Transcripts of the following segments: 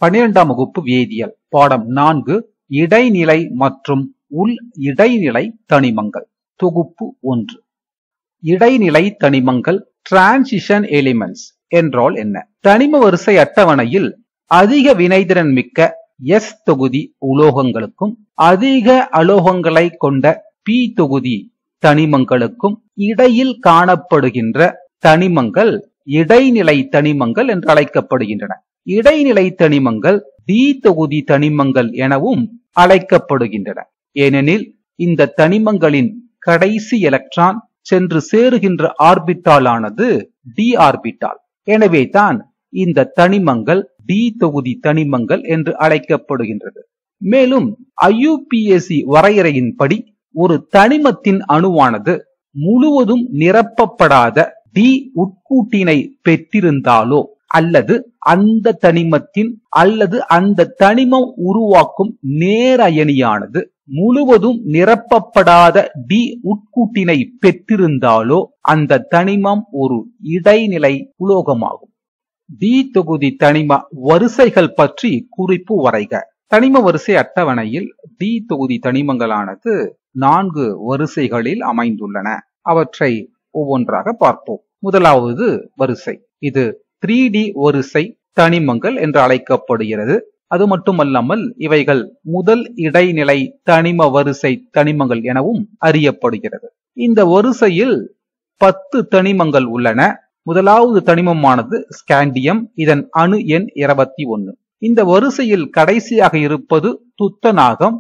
12ஆம் வகுப்பு வேதியியல் பாடம் 4 இடைநிலை மற்றும் உள் இடைநிலை தனிமங்கள் தொகுப்பு 1. இடைநிலை தனிமங்கள் டிரான்சிஷன் எலிமெண்ட்ஸ் என்றால் என்ன? தனிம வரிசை அட்டவணையில் அதிக வினைதிறன் மிக்க S தொகுதி உலோகங்களுக்கும் அதிக அலோகங்களை கொண்ட P தொகுதி தனிமங்களுக்கும் இடையில் காணப்படுகின்ற தனிமங்கள் இடைநிலை தனிமங்கள் என்று அழைக்கப்படுகின்றன. இடைநிலை தனிமங்கள் D தொகுதி தனிமங்கள் எனவும் அழைக்கப்படுகின்றன. ஏனெனில் இந்த தனிமங்களின் கடைசி எலக்ட்ரான் சென்று சேருகின்ற ஆர்பிட்டால் ஆனது D ஆர்பிட்டால். எனவே தான் இந்த தனிமங்கள் D தொகுதி தனிமங்கள் என்று அழைக்கப்படுகின்றது. மேலும் IUPAC வரையறையின்படி ஒரு தனிமத்தின் அணுவானது முழுவதும் நிரப்பப்படாத D உட்கூட்டினை பெற்றிருந்தாலோ அல்லது அந்த தனிமத்தின் அல்லது அந்த தனிமம் உருவாக்கும் நேர் அயனியானது முழுவதும் நிரப்பப்படாத D உட்கூட்டினை பெற்றிருந்தாலோ அந்த தனிமம் ஒரு இடைநிலை உலோகமாகும். D தொகுதி தனிம வரிசைகள் பற்றி குறிப்பு வரைக. தனிம வரிசை அட்டவணையில் D தொகுதி தனிமங்களானது 4 வரிசைகளில் அமைந்துள்ளன. அவற்றை ஒவ்வொன்றாக பார்ப்போம். முதலாவது வரிசை, இது 3D வரிசை தனிமங்கள் என்று அழைக்கப்படுகிறது. அது மட்டுமல்லாமல் இவைகள் முதல் இடைநிலை தனிம வரிசை தனிமங்கள் எனவும் அறியப்படுகிறது. இந்த வரிசையில் 10 தனிமங்கள் உள்ளன. முதலாவது தனிமமானது ஸ்காண்டியம். இதன் அணு எண் 21. இந்த வரிசையில் கடைசியாக இருப்பது துத்தநாகம்.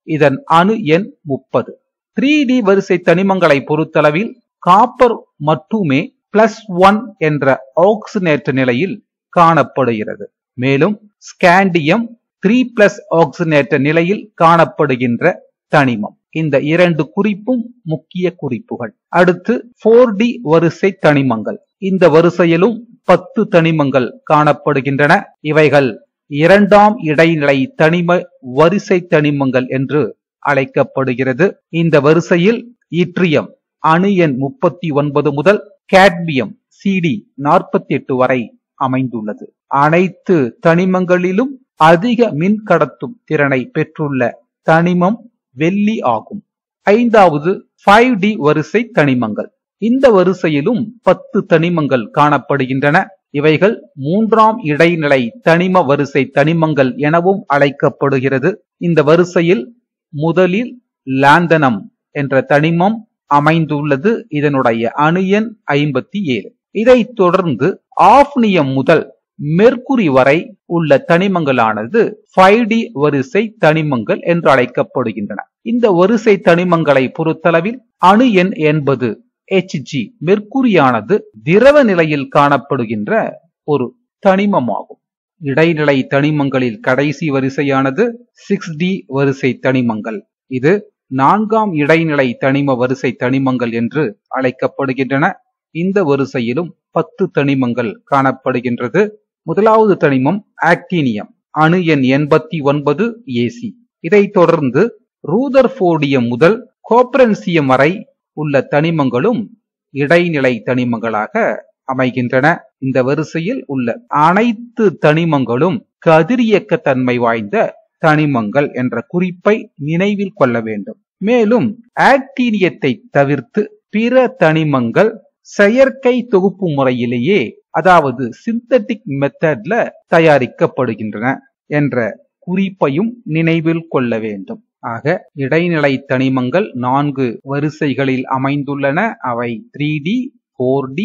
இதன் அணு எண் 30. 3D வரிசை தனிமங்களை பொறுத்தளவில் காப்பர் மட்டுமே +1 என்ற ஆக்சிஜனேற்ற நிலையில் காணப்படுகிறது. மேலும் ஸ்காண்டியம் 3+ ஆக்சிஜனேற்ற நிலையில் காணப்படுகின்ற தனிமம். இந்த 2 குறிப்பும் முக்கிய குறிப்புகள். அடுத்து 4D வரிசை தனிமங்கள். இந்த வரிசையிலும் 10 தனிமங்கள் காணப்படுகின்றன. இவைகள் 2ஆம் இடைநிலை தனிம வரிசை தனிமங்கள் என்று அழைக்கப்படுகிறது. இந்த வரிசையில் ஈட்ரியம் அணு எண் 39 முதல் கேட்மியம் CD 48 வரை அமைந்துள்ளது. அனைத்து தனிமங்களிலும் அதிக மின் கடத்தும் திறனை பெற்றுள்ள தனிமம் வெள்ளி ஆகும். 5வது 5D வரிசை தனிமங்கள். இந்த வரிசையிலும் 10 தனிமங்கள் காணப்படுகின்றன. இவைகள் 3ஆம் இடைநிலை தனிம வரிசை தனிமங்கள் எனவும் அழைக்கப்படுகிறது. இந்த வரிசையில் முதலில் லாந்தனம் என்ற தனிமம் அமைந்துள்ளது. இதனுடைய அணு எண் 57. இதைத் தொடர்ந்து ஆஃப்னியம் முதல் மெர்க்குரி வரை உள்ள தனிமங்களானது 5D வரிசை தனிமங்கள் என்று அழைக்கப்படுகின்றன. இந்த வரிசை தனிமங்களை பொறுத்தளவில் அணு எண் 80 Hg. மெர்க்குரியானது திரவ நிலையில் காணப்படுகின்ற ஒரு தனிமமாகும். இடைநிலை தனிமங்களில் கடைசி வரிசையானது 6D வரிசை தனிமங்கள். இது 4ஆம் இடைநிலை தனிம வரிசை தனிமங்கள் என்று அழைக்கப்படுகின்றன. இந்த வரிசையிலும் 10 தனிமங்கள் காணப்படுகின்றது. முதலாவது தனிமம் ஆக்டினியம், அணு எண் 89 Ac. இதைத் தொடர்ந்து ரூதர்போர்டியம் முதல் கோப்ரன்சியம் வரை உள்ள தனிமங்களும் இடைநிலை தனிமங்களாக அமைகின்றன. இந்த வரிசையில் உள்ள அனைத்து தனிமங்களும் கதிரியக்க தன்மை வாய்ந்த தனிமங்கள் என்ற குறிப்பை நினைவில் கொள்ள வேண்டும். மேலும் ஆக்டினியத்தை தவிர்த்து பிற தனிமங்கள் செயற்கை தொகுப்பு முறையிலேயே, அதாவது சிந்தட்டிக் மெத்தட்ல தயாரிக்கப்படுகின்றன என்ற குறிப்பையும் நினைவில் கொள்ள வேண்டும். ஆக இடைநிலை தனிமங்கள் 4 வரிசைகளில் அமைந்துள்ளன. அவை 3D, 4D,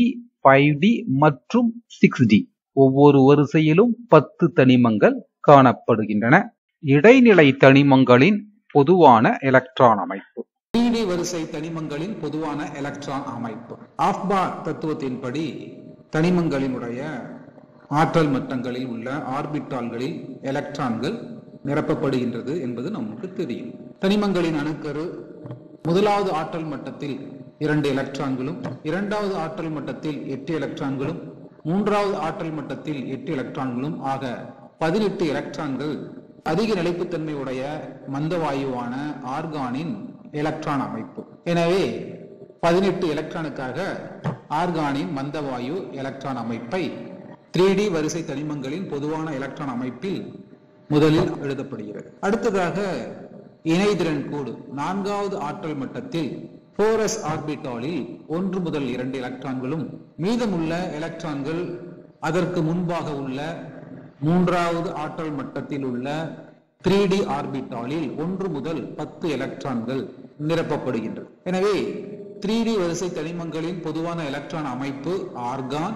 5D மற்றும் 6D. ஒவ்வொரு வரிசையிலும் 10 தனிமங்கள் காணப்படுகின்றன. இடைநிலை தனிமங்களின் பொதுவான எலக்ட்ரான் அமைப்பு. 3D வரிசை தனிமங்களின் பொதுவான எலக்ட்ரான் அமைப்பு. ஆஃபார் தத்துவத்தின்படி தனிமங்களினுடைய ஆற்றல் மட்டங்களில் உள்ள ஆர்பிட்டால்களில் எலக்ட்ரான்கள் நிரப்பப்படுகின்றது என்பது நமக்கு தெரியும். தனிமங்களின் அணுக்கரு முதலாவது ஆற்றல் மட்டத்தில் 2 எலக்ட்ரான்களும், 2வது ஆற்றல் மட்டத்தில் 8 எலக்ட்ரான்களும், 3வது ஆற்றல் மட்டத்தில் 8 எலக்ட்ரான்களும் ஆக 18 எலக்ட்ரான்கள் அதிக நிலைப்புத்தன்மை உடைய மந்தவாயுவான ஆர்கானின் எலக்ட்ரான் அமைப்பு. எனவே 18 எலக்ட்ரானுக்காக ஆர்கானின் மந்தவாயு எலக்ட்ரான் அமைப்பை 3D வரிசை தனிமங்களின் பொதுவான எலக்ட்ரான் அமைப்பில் முதலில் எழுதப்படுகிறது. அடுத்ததாக இணைதிறன் கோடு 4வது ஆற்றல் மட்டத்தில் 4s ஆர்பிட்டாலில் 1 முதல் 2 எலக்ட்ரான்களும் மீதமுள்ள எலக்ட்ரான்கள் அதற்கு முன்பாக உள்ள 3வது ஆற்றல் மட்டத்தில் உள்ள 3D ஆர்பிட்டாலில் 1 முதல் 10 எலக்ட்ரான்கள் நிரப்பப்படுகின்றன. எனவே 3D வரிசை தனிமங்களின் பொதுவான எலக்ட்ரான் அமைப்பு ஆர்கான்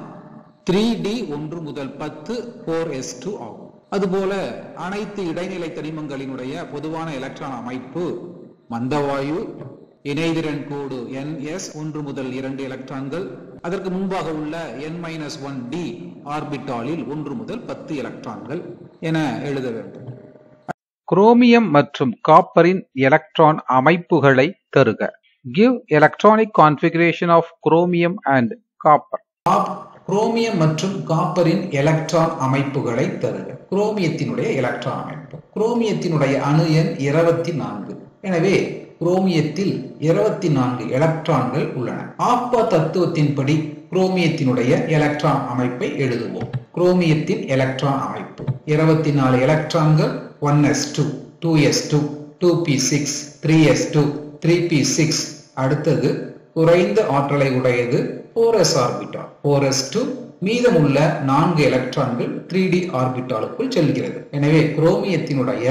3D 1 முதல் 10 4s2 ஆகும். அதுபோல அனைத்து இடைநிலை தனிமங்களினுடைய பொதுவான எலக்ட்ரான் அமைப்பு மந்தவாயு இணைதிறன் கோடு NS 1 முதல் 2 எலக்ட்ரான்கள், அதற்கு முன்பாக உள்ள N-1D ஆர்பிட்டாலில் 1 முதல் 10 எலக்ட்ரான்கள் என எழுத வேண்டும். குரோமியம் மற்றும் காப்பரின் எலக்ட்ரான் அமைப்புகளை தருக. Give electronic configuration of chromium and copper. Chromium மற்றும் காப்பரின் எலக்ட்ரான் அமைப்புகளை தருக. குரோமியத்தினுடைய எலக்ட்ரான் அமைப்பு. குரோமியத்தினுடைய அணு எண் 24. எனவே குரோமியத்தில் 24 எலக்ட்ரான்கள் உள்ளன. ஆல்பா தத்துவத்தின்படி குரோமியத்தினுடைய எலக்ட்ரான் அமைப்பை எழுதுவோம். குரோமியத்தின் எலக்ட்ரான் அமைப்பு 24 எலக்ட்ரான்கள் 1s2 2s2 2p6 3s2 3p6. அடுத்தது குறைந்த ஆற்றலை உடையது 4s ஆர்பிட்டால் 4s2. மீதமுள்ள 4 எலக்ட்ரான்கள் 3D ஆர்பிட்டாலுக்குள் செல்கிறது. எனவே குரோமியத்தினுடைய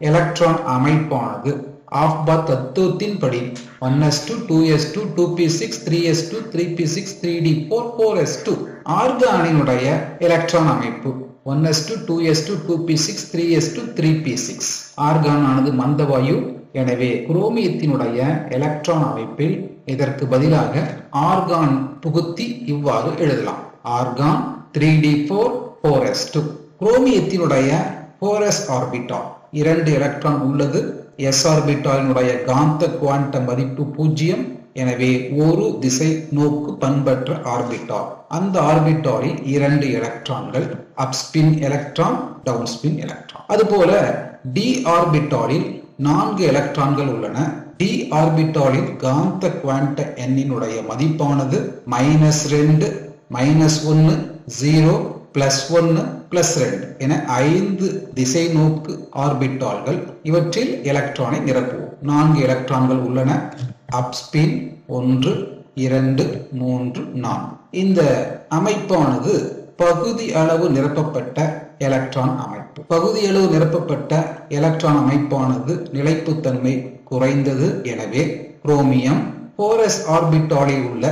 எலக்ட்ரான் அமைப்பானது ஆல்பா தத்துவத்தின்படி 1s2 2s2 2p6 3s2 3p6 3d4 4s2. ஆர்கானினுடைய எலக்ட்ரான் அமைப்பு 1s2 2s2 2p6 3s2 3p6. Argon ஆனது மந்தவாயு. எனவே குரோமியத்தினுடைய எலக்ட்ரான் அமைப்பில் இதற்கு பதிலாக ஆர்கான் புகுத்தி இவ்வாறு எழுதலாம். Argon 3d4 4s2. குரோமியத்தினுடைய 4s orbital 2 electron உள்ளது. s ஆர்பிட்டாலினுடைய காந்த குவாண்ட மதிப்பு 0. எனவே ஒரு திசை நோக்கு பண்பற்ற ஆர்பிட்டால். அந்த ஆர்பிட்டாலில் 2 எலக்ட்ரான்கள், அப்ஸ்பின் எலக்ட்ரான் டவுன்ஸ்பின் எலக்ட்ரான். அதுபோல d ஆர்பிட்டாலில் 4 எலக்ட்ரான்கள் உள்ளன. d ஆர்பிட்டாலில் காந்த குவாண்ட எண்ணினுடைய மதிப்பானது -2 -1 0 +1 +2 என 5 திசை நோக்கு ஆர்பிட்டால்கள். இவற்றில் எலக்ட்ரானை நிரப்புவோம். 4 எலக்ட்ரான்கள் உள்ளன. அப்ஸ்பின் 1 2 3 4. இந்த அமைப்பானது பகுதி அளவு நிரப்பப்பட்ட எலக்ட்ரான் அமைப்பு. பகுதி அளவு நிரப்பப்பட்ட எலக்ட்ரான் அமைப்பானது நிலைப்புத்தன்மை குறைந்தது. எனவே குரோமியம் 4s ஆர்பிட்டாலில் உள்ள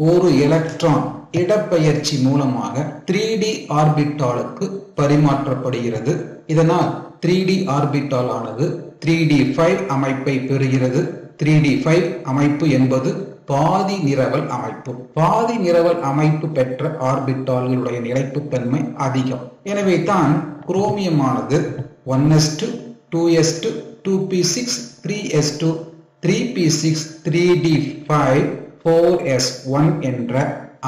ஒரு எலக்ட்ரான் இடப்பெயர்ச்சி மூலமாக 3D ஆர்பிட்டாலுக்கு பரிமாற்றப்படுகிறது. இதனால் 3D ஆர்பிட்டால் ஆனது 3d5 அமைப்பை பெறுகிறது. 3d5 அமைப்பு என்பது பாதி நிரவல் அமைப்பு. பாதி நிரவல் அமைப்பு பெற்ற ஆர்பிட்டால்களுடைய நிலைப்புத்தன்மை அதிகம். எனவே தான் குரோமியமானது 1s2 2s2 2p6 3s2 3p6 3d5 4s1 என்ற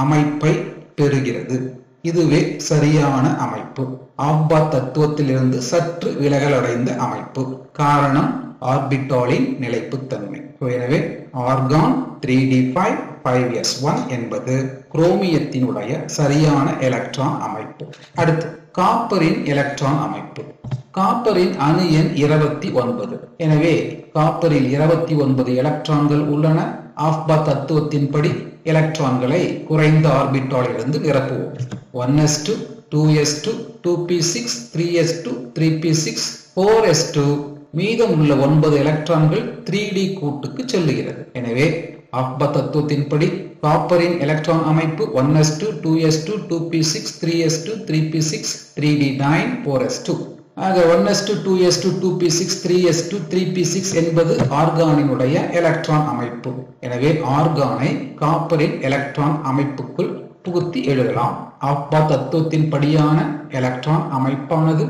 அமைப்பை பெறுகிறது. இதுவே சரியான அமைப்பு. ஆல்பா தத்துவத்திலிருந்து சற்று விலகல் அடைந்த அமைப்பு. காரணம் ஆர்பிட்டாலின் நிலைப்புத்தன்மை. எனவே ஆர்கான் 3d5 5s1 என்பது குரோமியத்தினுடைய சரியான எலக்ட்ரான் அமைப்பு. அடுத்து காப்பரின் எலக்ட்ரான் அமைப்பு. காப்பரின் அணு எண் 29. எனவே காப்பரில் 29 எலக்ட்ரான்கள் உள்ளன. ஆல்பா தத்துவத்தின்படி எலக்ட்ரான்களை குறைந்த ஆர்பிட்டாலிலிருந்து நிரப்புவோம். 1s2 2s2 2p6 3s2 3p6 4s2. மீதம் உள்ள 9 எலக்ட்ரான்கள் 3D கூட்டுக்கு செல்லுகிறது. எனவே ஆல்பா தத்துவத்தின்படி காப்பரின் எலக்ட்ரான் அமைப்பு 1s2 2s2 2p6 3s2 3p6 3d9 4s2. ஆக 1s2 2s2 2p6 3s2 3p6 என்பது ஆர்கானினுடைய எலக்ட்ரான் அமைப்பு. எனவே ஆர்கானை காப்பரின் எலக்ட்ரான் அமைப்புக்குள் புகுத்தி எழுதலாம். ஆல்பா தத்துவத்தின் படியான எலக்ட்ரான் அமைப்பானது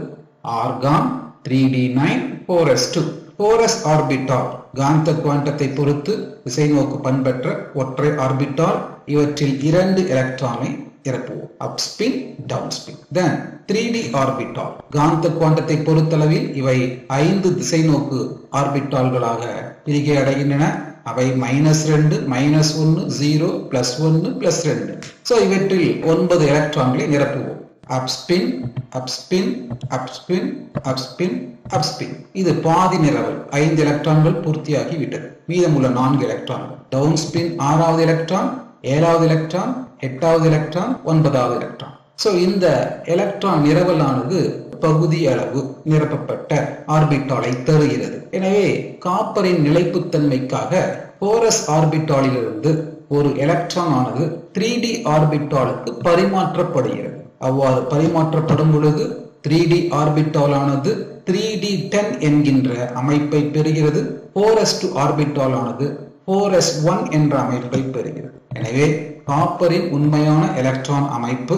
argon 3d9 4s2. 4s orbital காந்த குவாண்டத்தை பொறுத்து திசை நோக்கு பண்பற்ற ஒற்றை ஆர்பிட்டால். இவற்றில் 2 எலக்ட்ரானை நிரப்புவோம். அப்ஸ்பின் டவுன்ஸ்பின். தென் 3D ஆர்பிட்டால் காந்த குவாண்டத்தை பொறுத்தளவில் இவை 5 திசை நோக்கு ஆர்பிட்டால்களாக பிரிகை அடைகின்றன. அவை -2 -1 0 +1 +2. இவற்றில் 9 எலக்ட்ரான்களை நிரப்புவோம். அப்ஸ்பின் அப்ஸ்பின் அப்ஸ்பின் அப்ஸ்பின் அப்ஸ்பின். இது பாதி நிரவல். 5 எலக்ட்ரான்கள் பூர்த்தியாகி விட்டது. மீதமுள்ள 4 எலக்ட்ரான்கள். டவுன் ஸ்பின் 6வது எலக்ட்ரான், 7வது எலக்ட்ரான், 8வது எலக்ட்ரான், 9வது எலக்ட்ரான். சோ இந்த எலக்ட்ரான் நிரவலானது பகுதி அளவு நிரப்பப்பட்ட ஆர்பிட்டாலை தருகிறது. எனவே காப்பரின் நிலைப்புத்தன்மைக்காக 4s ஆர்பிட்டாலிலிருந்து ஒரு எலக்ட்ரான் ஆனது 3d ஆர்பிட்டாலுக்கு பரிமாற்றப்படுகிறது. அவ்வாறு பரிமாற்றப்படும் பொழுது 3d ஆர்பிட்டால் ஆனது 3d10 என்கின்ற அமைப்பை பெறுகிறது. 4s2 ஆர்பிட்டால் ஆனது 4s1 என்ற அமைப்பை பெறுகிறது. எனவே காப்பரின் உண்மையான எலக்ட்ரான் அமைப்பு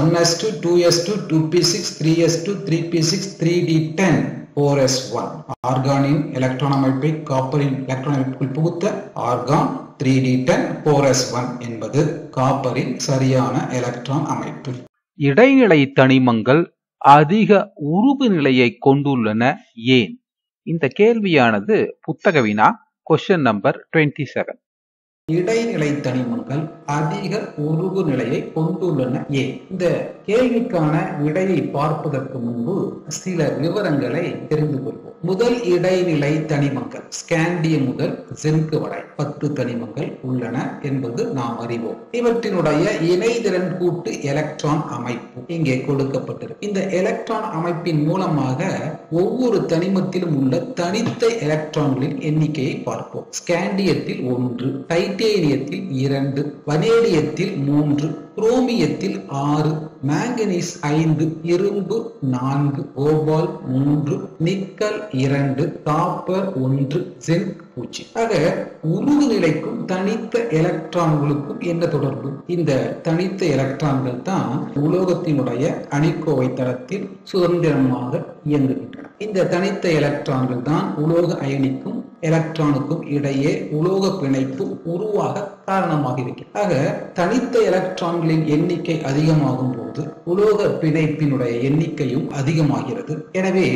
1s2 2s2 2p6 3s2 3p6 3d10 4s1. ஆர்கானின் electron அமைப்பை காப்பரின் எலக்ட்ரான் அமைப்புக்குள் புகுத்த ஆர்கான் 3d10 4s1 என்பது காப்பரின் சரியான எலக்ட்ரான் அமைப்பு. இடைநிலை தனிமங்கள் அதிக உருகு நிலையை கொண்டுள்ளன ஏன்? இந்த கேள்வியானது புத்தக வினா கொஸ்டின் நம்பர் 27. இடைநிலை தனிமங்கள் அதிக உருகு நிலையை கொண்டுள்ளன ஏன்? இந்த கேள்விக்கான விடையை பார்ப்பதற்கு முன்பு சில விவரங்களை தெரிந்து கொள்வோம். முதல் இடைநிலை தனிமங்கள் ஸ்காண்டியம் முதல் ஜிங்க் வரை 10 தனிமங்கள் உள்ளன என்பது நாம் அறிவோம். இவற்றினுடைய இணைதிறன் கூட்டு எலக்ட்ரான் அமைப்பு இங்கே கொடுக்கப்பட்டிருக்கு. இந்த எலக்ட்ரான் அமைப்பின் மூலமாக ஒவ்வொரு தனிமத்திலும் உள்ள தனித்த எலக்ட்ரான்களின் எண்ணிக்கையை பார்ப்போம். ஸ்காண்டியத்தில் 1, டைட்டேனியத்தில் 2, வனேடியத்தில் 3, குரோமியத்தில் 6, மாங்கனீஸ் 5, இரும்பு 4, கோபால் 3, நிக்கல் 2, காப்பர் 1, ஜிங்க் 0. ஆக உருகு நிலைக்கும் தனித்த எலக்ட்ரான்களுக்கும் என்ன தொடர்பு? இந்த தனித்த எலக்ட்ரான்கள் தான் உலோகத்தினுடைய அணிக்கோவை தளத்தில் சுதந்திரமாக இயங்குகின்றன. இந்த தனித்த எலக்ட்ரான்கள் தான் உலோக அயனிக்கும் எலக்ட்ரானுக்கும் இடையே உலோக பிணைப்பு உருவாக காரணமாக இருக்கிறது. ஆக தனித்த எலக்ட்ரான்களின் எண்ணிக்கை அதிகமாகும் போது உலோக பிணைப்பினுடைய எண்ணிக்கையும் அதிகமாகிறது. எனவே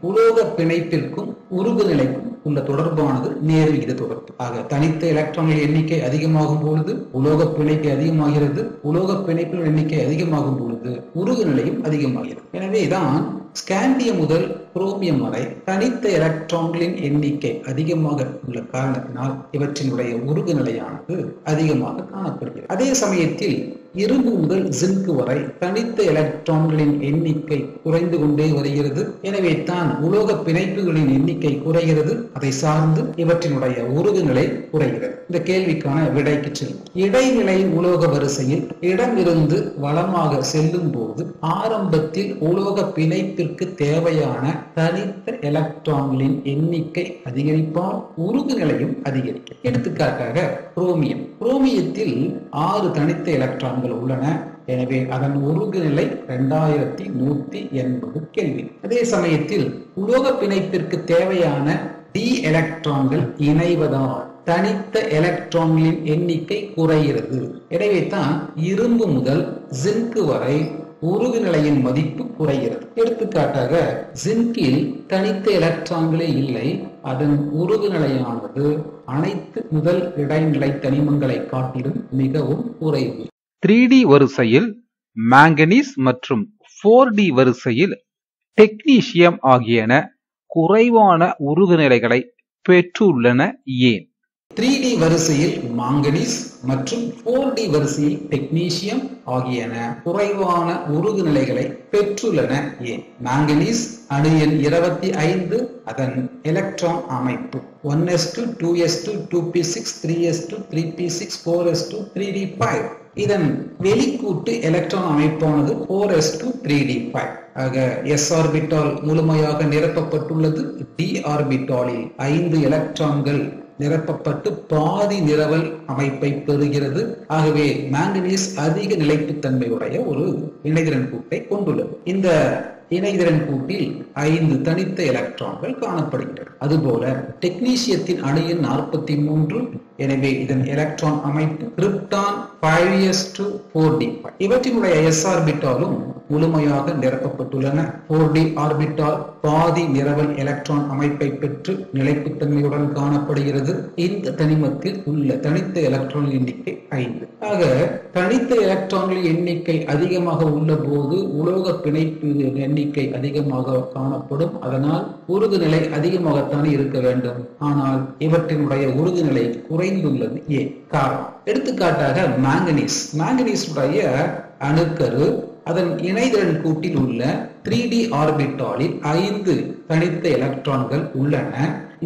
உலோக பிணைப்பிற்கும் உருகு நிலைக்கும் உள்ள தொடர்பானது நேர்விகித தொடர்பு. ஆக தனித்த எலக்ட்ரான்களின் எண்ணிக்கை அதிகமாகும் பொழுது உலோக பிணைப்பு அதிகமாகிறது. உலோக பிணைப்பின் எண்ணிக்கை அதிகமாகும் பொழுது உருகு நிலையும் அதிகமாகிறது. எனவேதான் ஸ்காண்டியம் முதல் குரோமியம் வரை தனித்த எலக்ட்ரான்களின் எண்ணிக்கை அதிகமாக உள்ள காரணத்தினால் இவற்றினுடைய உருகு நிலையானது அதிகமாக காணப்படுகிறது. அதே சமயத்தில் இரும்பு முதல் ஜிங்க் வரை தனித்த எலக்ட்ரான்களின் எண்ணிக்கை குறைந்து கொண்டே வருகிறது. எனவே தான் உலோக பிணைப்புகளின் எண்ணிக்கை குறைகிறது. அதை சார்ந்து இவற்றினுடைய உருகு நிலை குறைகிறது. இந்த கேள்விக்கான விடைக்கு செல்லும். இடைநிலை உலோக வரிசையில் இடமிருந்து வலமாக செல்லும் போது ஆரம்பத்தில் உலோக பிணைப்பிற்கு தேவையான தனித்த எலக்ட்ரான்களின் எண்ணிக்கை அதிகரிப்பால் உருகு நிலையும் அதிகரிக்கும். எடுத்துக்காட்டாக குரோமியம். குரோமியத்தில் 6 தனித்த எலக்ட்ரான்கள் உள்ளன. எனவே அதன் உருகு நிலை 2180 கெல்வின். அதே சமயத்தில் உலோக பிணைப்பிற்கு தேவையான டி எலக்ட்ரான்கள் இணைவதால் தனித்த எலக்ட்ரான்களின் எண்ணிக்கை குறைகிறது. எனவே தான் இரும்பு முதல் ஜிங்க் வரை உருகு நிலையின் மதிப்பு குறைகிறது. எடுத்துக்காட்டாக ஜிங்கில் தனித்த எலக்ட்ரான்களே இல்லை. அதன் உருகு நிலையானது அனைத்து முதல் இடைநிலை தனிமங்களை காட்டிலும் மிகவும் குறைவு. 3D வரிசையில் மாங்கனீஸ் மற்றும் 4D வரிசையில் டெக்னீசியம் ஆகியன குறைவான உருகு நிலைகளை பெற்றுள்ளன ஏன்? 3D வரிசையில் மாங்கனீஸ் மற்றும் 4D வரிசையில் டெக்னீசியம் ஆகியன குறைவான உருகு நிலைகளை பெற்றுள்ளன ஏன்? மாங்கனீஸ் அணு எண் 25 அதன் எலக்ட்ரான் அமைப்பு 1s2 2s2 2p6 3s2 3p6 4s2 3d5. இதன் வெளிக்கூட்டு எலக்ட்ரான் அமைப்பானது 4s2 3d5. ஆக s ஆர்பிட்டால் முழுமையாக நிரப்பப்பட்டுள்ளது. d ஆர்பிட்டாலில் 5 எலக்ட்ரான்கள் நிரப்பப்பட்டு பாதி நிரவல் அமைப்பை பெறுகிறது. ஆகவே மாங்கனீஸ் அதிக நிலைப்புத்தன்மையுடைய ஒரு இணைதிறன் கூட்டை கொண்டுள்ளது. இந்த இணைதிறன் கூட்டில் 5 தனித்த எலக்ட்ரான்கள் காணப்படுகின்றன. அதுபோல டெக்னீசியத்தின் அணு எண் 43 எனவே இதன் எலக்ட்ரான் அமைப்பு கிரிப்டான் 5s2 4d5. இவற்றினுடைய s ஆர்பிட்டாலும் முழுமையாக நிரப்பப்பட்டுள்ளன. 4d ஆர்பிட்டால் பாதி நிரவல் எலக்ட்ரான் அமைப்பை பெற்று நிலைப்புத்தன்மையுடன் காணப்படுகிறது. இந்த தனிமத்தில் உள்ள தனித்த எலக்ட்ரான் எண்ணிக்கை 5. ஆக தனித்த எலக்ட்ரான்களின் எண்ணிக்கை அதிகமாக உள்ள போது உலோக பிணைப்பு எண்ணிக்கை அதிகமாக காணப்படும். அதனால் உருகுநிலை அதிகமாகத்தான் இருக்க வேண்டும். ஆனால் இவற்றினுடைய உருகுநிலை குறைந்துள்ளது ஏன் காரணம்? எடுத்துக்காட்டாக மாங்கனீஸ் உடைய அணுக்கரு அதன் இணைதிறன் கூட்டில் உள்ள 3d ஆர்பிட்டாலில் 5 தனித்த எலக்ட்ரான்கள் உள்ளன.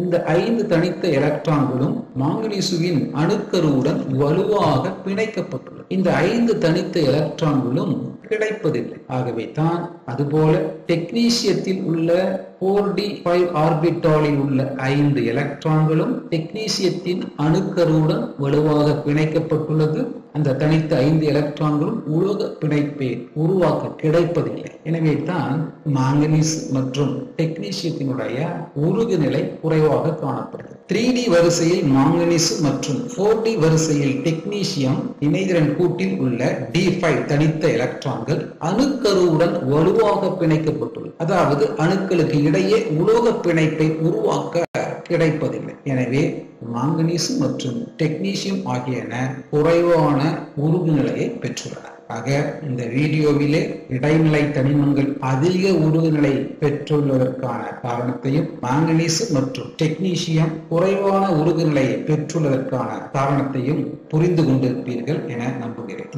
இந்த 5 தனித்த எலக்ட்ரான்களும் மாங்கனீசுவின் அணுக்கருவுடன் வலுவாக பிணைக்கப்பட்டுள்ளது. இந்த 5 தனித்த எலக்ட்ரான்களும் கிடைப்பதில்லை. ஆகவே தான் அதுபோல டெக்னீசியத்தில் உள்ள 4d5 ஆர்பிட்டாலில் உள்ள 5 எலக்ட்ரான்களும் டெக்னீசியத்தின் அணுக்கருவுடன் வலுவாக பிணைக்கப்பட்டுள்ளது. அந்த தனித்த 5 எலக்ட்ரான்களும் உலோக பிணைப்பை உருவாக்க கிடைப்பதில்லை. எனவே தான் மாங்கனீஸ் மற்றும் டெக்னீசியத்தினுடைய உருகுநிலை குறைவாக காணப்படுகிறது. 3d வரிசையில் மாங்கனீஸ் மற்றும் 4d வரிசையில் டெக்னீசியம் இணைதிறன் கூட்டில் உள்ள d5 தனித்த எலக்ட்ரான்கள் அணுக்கருவுடன் வலுவாக பிணைக்கப்பட்டுள்ளது. அதாவது அணுக்களுக்கு இடையே உலோக பிணைப்பை உருவாக்க கிடைப்பதில்லை. எனவே மாங்கனீஸ் மற்றும் டெக்னீசியம் ஆகியன குறைவான உருகுநிலையை பெற்றுள்ளன. ஆக இந்த வீடியோவிலே இடைநிலை தனிமங்கள் அதிக உருகுநிலை பெற்றுள்ளதற்கான காரணத்தையும் மாங்கனீஸ் மற்றும் டெக்னீசியம் குறைவான உருகுநிலையை பெற்றுள்ளதற்கான காரணத்தையும் புரிந்து கொண்டிருப்பீர்கள் என நம்புகிறேன்.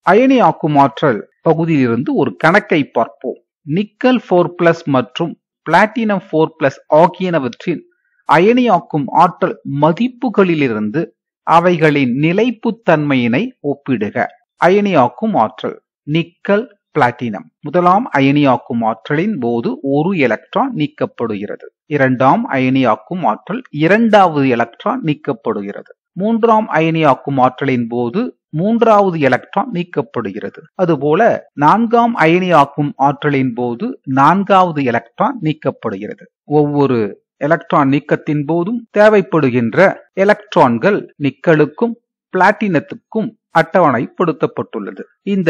அயனியாக்கும் ஆற்றல் பகுதியிலிருந்து ஒரு கணக்கை பார்ப்போம். நிக்கல் 4+ மற்றும் பிளாட்டினம் 4+ ஆகியனவற்றின் அயனியாக்கும் ஆற்றல் மதிப்புகளிலிருந்து அவைகளின் நிலைப்புத்தன்மையினை ஒப்பிடுக. அயனியாக்கும் ஆற்றல் நிக்கல் பிளாட்டினம். முதலாம் அயனியாக்கும் ஆற்றலின் போது ஒரு எலக்ட்ரான் நீக்கப்படுகிறது. இரண்டாம் அயனியாக்கும் ஆற்றல் இரண்டாவது எலக்ட்ரான் நீக்கப்படுகிறது. மூன்றாம் அயனியாக்கும் ஆற்றலின் போது மூன்றாவது எலக்ட்ரான் நீக்கப்படுகிறது. அதுபோல நான்காம் அயனியாக்கும் ஆற்றலின் போது நான்காவது எலக்ட்ரான் நீக்கப்படுகிறது. ஒவ்வொரு எலக்ட்ரான் நீக்கத்தின் போதும் தேவைப்படுகின்ற எலக்ட்ரான்கள் நிக்கலுக்கும் பிளாட்டினத்துக்கும் அட்டவணைப்படுத்தப்பட்டுள்ளது. இந்த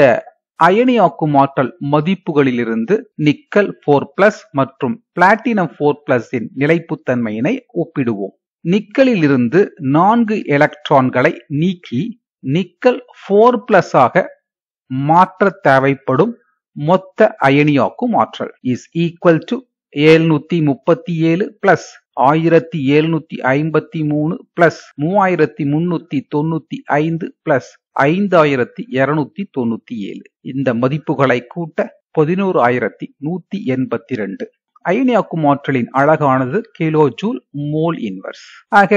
அயனியாக்கும் ஆற்றல் மதிப்புகளிலிருந்து நிக்கல் 4+ மற்றும் பிளாட்டினம் 4+ நிலைப்புத்தன்மையினை ஒப்பிடுவோம். நிக்கலில் இருந்து 4 எலக்ட்ரான்களை நீக்கி நிக்கல் 4+ ஆக மாற்ற தேவைப்படும் மொத்த அயனியாக்கும் ஆற்றல் is equal to 737 plus 1753 plus 3395 plus 5297. இந்த மதிப்புகளை கூட்ட 11182. அயனியாக்கும் ஆற்றலின் அலகானது கிலோ ஜூல் மோல் இன்வர்ஸ். ஆக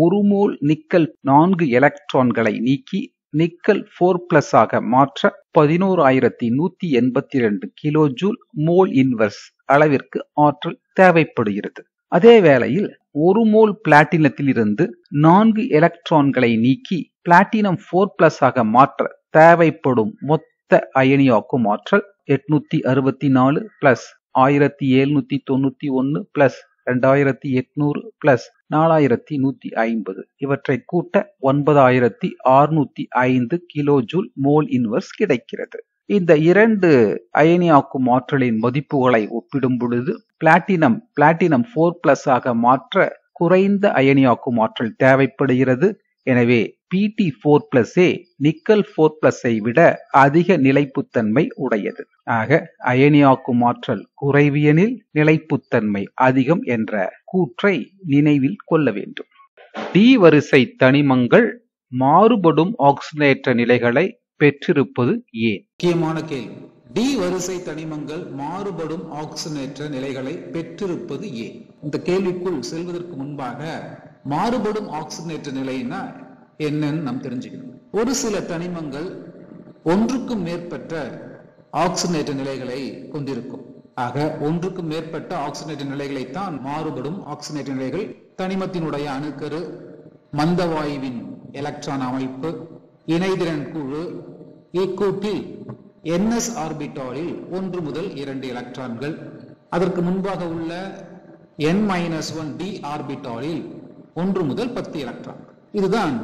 ஒரு மோல் நிக்கல் 4 எலக்ட்ரான்களை நீக்கி நிக்கல் 4+ ஆக மாற்ற 11182 கிலோ ஜூல் மோல் இன்வர்ஸ் அளவிற்கு ஆற்றல் தேவைப்படுகிறது. அதே வேளையில் ஒரு மோல் பிளாட்டினத்தில் இருந்து 4 எலக்ட்ரான்களை நீக்கி பிளாட்டினம் 4+ ஆக மாற்ற தேவைப்படும் மொத்த அயனியாக்கும் ஆற்றல் 864 பிளஸ் 1791 பிளஸ் 2800 பிளஸ் 4150. இவற்றை கூட்ட 9605 கிலோ ஜூல் மோல் இன்வர்ஸ் கிடைக்கிறது. இந்த இரண்டு அயனியாக்கும் ஆற்றலின் மதிப்புகளை ஒப்பிடும் பொழுது பிளாட்டினம் 4+ ஆக மாற்ற குறைந்த அயனியாக்கும் ஆற்றல் தேவைப்படுகிறது. எனவே Pt4+A நிக்கல் 4+ஐ விட அதிக நிலைப்புத்தன்மை உடையது. ஆக அயனியாக்கும் ஆற்றல் குறைவியனில் நிலைப்புத்தன்மை அதிகம் என்ற கூற்றை நினைவில் கொள்ள வேண்டும். டி வரிசை தனிமங்கள் மாறுபடும் ஆக்சிஜனேற்ற நிலைகளை பெற்றிருப்பது ஏன்? முக்கியமான கேள்வி. டி வரிசை தனிமங்கள் மாறுபடும் ஆக்சிஜனேற்ற நிலைகளை பெற்றிருப்பது ஏன்? இந்த கேள்விக்குள் செல்வதற்கு முன்பாக மாறுபடும் ஆக்சிஜனேற்ற நிலைனா என்னன்னு நாம் தெரிஞ்சுக்கணும். ஒரு சில தனிமங்கள் ஒன்றுக்கும் மேற்பட்ட ஆக்சிஜனேற்ற நிலைகளை கொண்டிருக்கும். ஆக ஒன்றுக்கும் மேற்பட்ட ஆக்சிஜனேற்ற நிலைகளைத்தான் மாறுபடும் ஆக்சிஜனேற்ற நிலைகள். தனிமத்தினுடைய அணுக்கரு, மந்தவாயுவின் எலக்ட்ரான் அமைப்பு, இணைதிறன் குழு, இக்கூட்டில் NS ஆர்பிட்டாலில் 1 முதல் 2 எலக்ட்ரான்கள், அதற்கு முன்பாக உள்ள N-1 D ஆர்பிட்டாலில் 1 முதல் 10 எலக்ட்ரான்கள். இதுதான்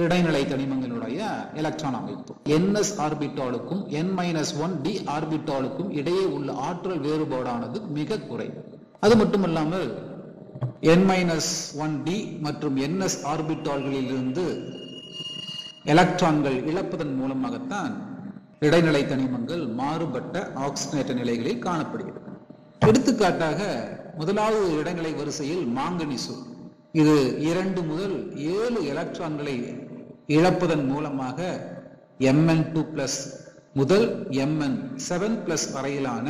இடைநிலை தனிமங்களுடைய எலக்ட்ரான் அமைப்பு. ns ஆர்பிட்டாலுக்கும் n-1d ஆர்பிட்டாலுக்கும் இடையே உள்ள ஆற்றல் வேறுபாடானது மிக குறைவு. அது மட்டுமல்லாமல் n-1d மற்றும் ns ஆர்பிட்டால்களில் இருந்து எலக்ட்ரான்கள் இழப்பதன் மூலமாகத்தான் இடைநிலை தனிமங்கள் மாறுபட்ட ஆக்சிஜனேற்ற நிலைகளில் காணப்படுகிறது. எடுத்துக்காட்டாக முதலாவது இடைநிலை வரிசையில் மாங்கனீசு, இது 2 முதல் 7 எலக்ட்ரான்களை இழப்பதன் மூலமாக Mn2+ முதல் Mn7+ வரையிலான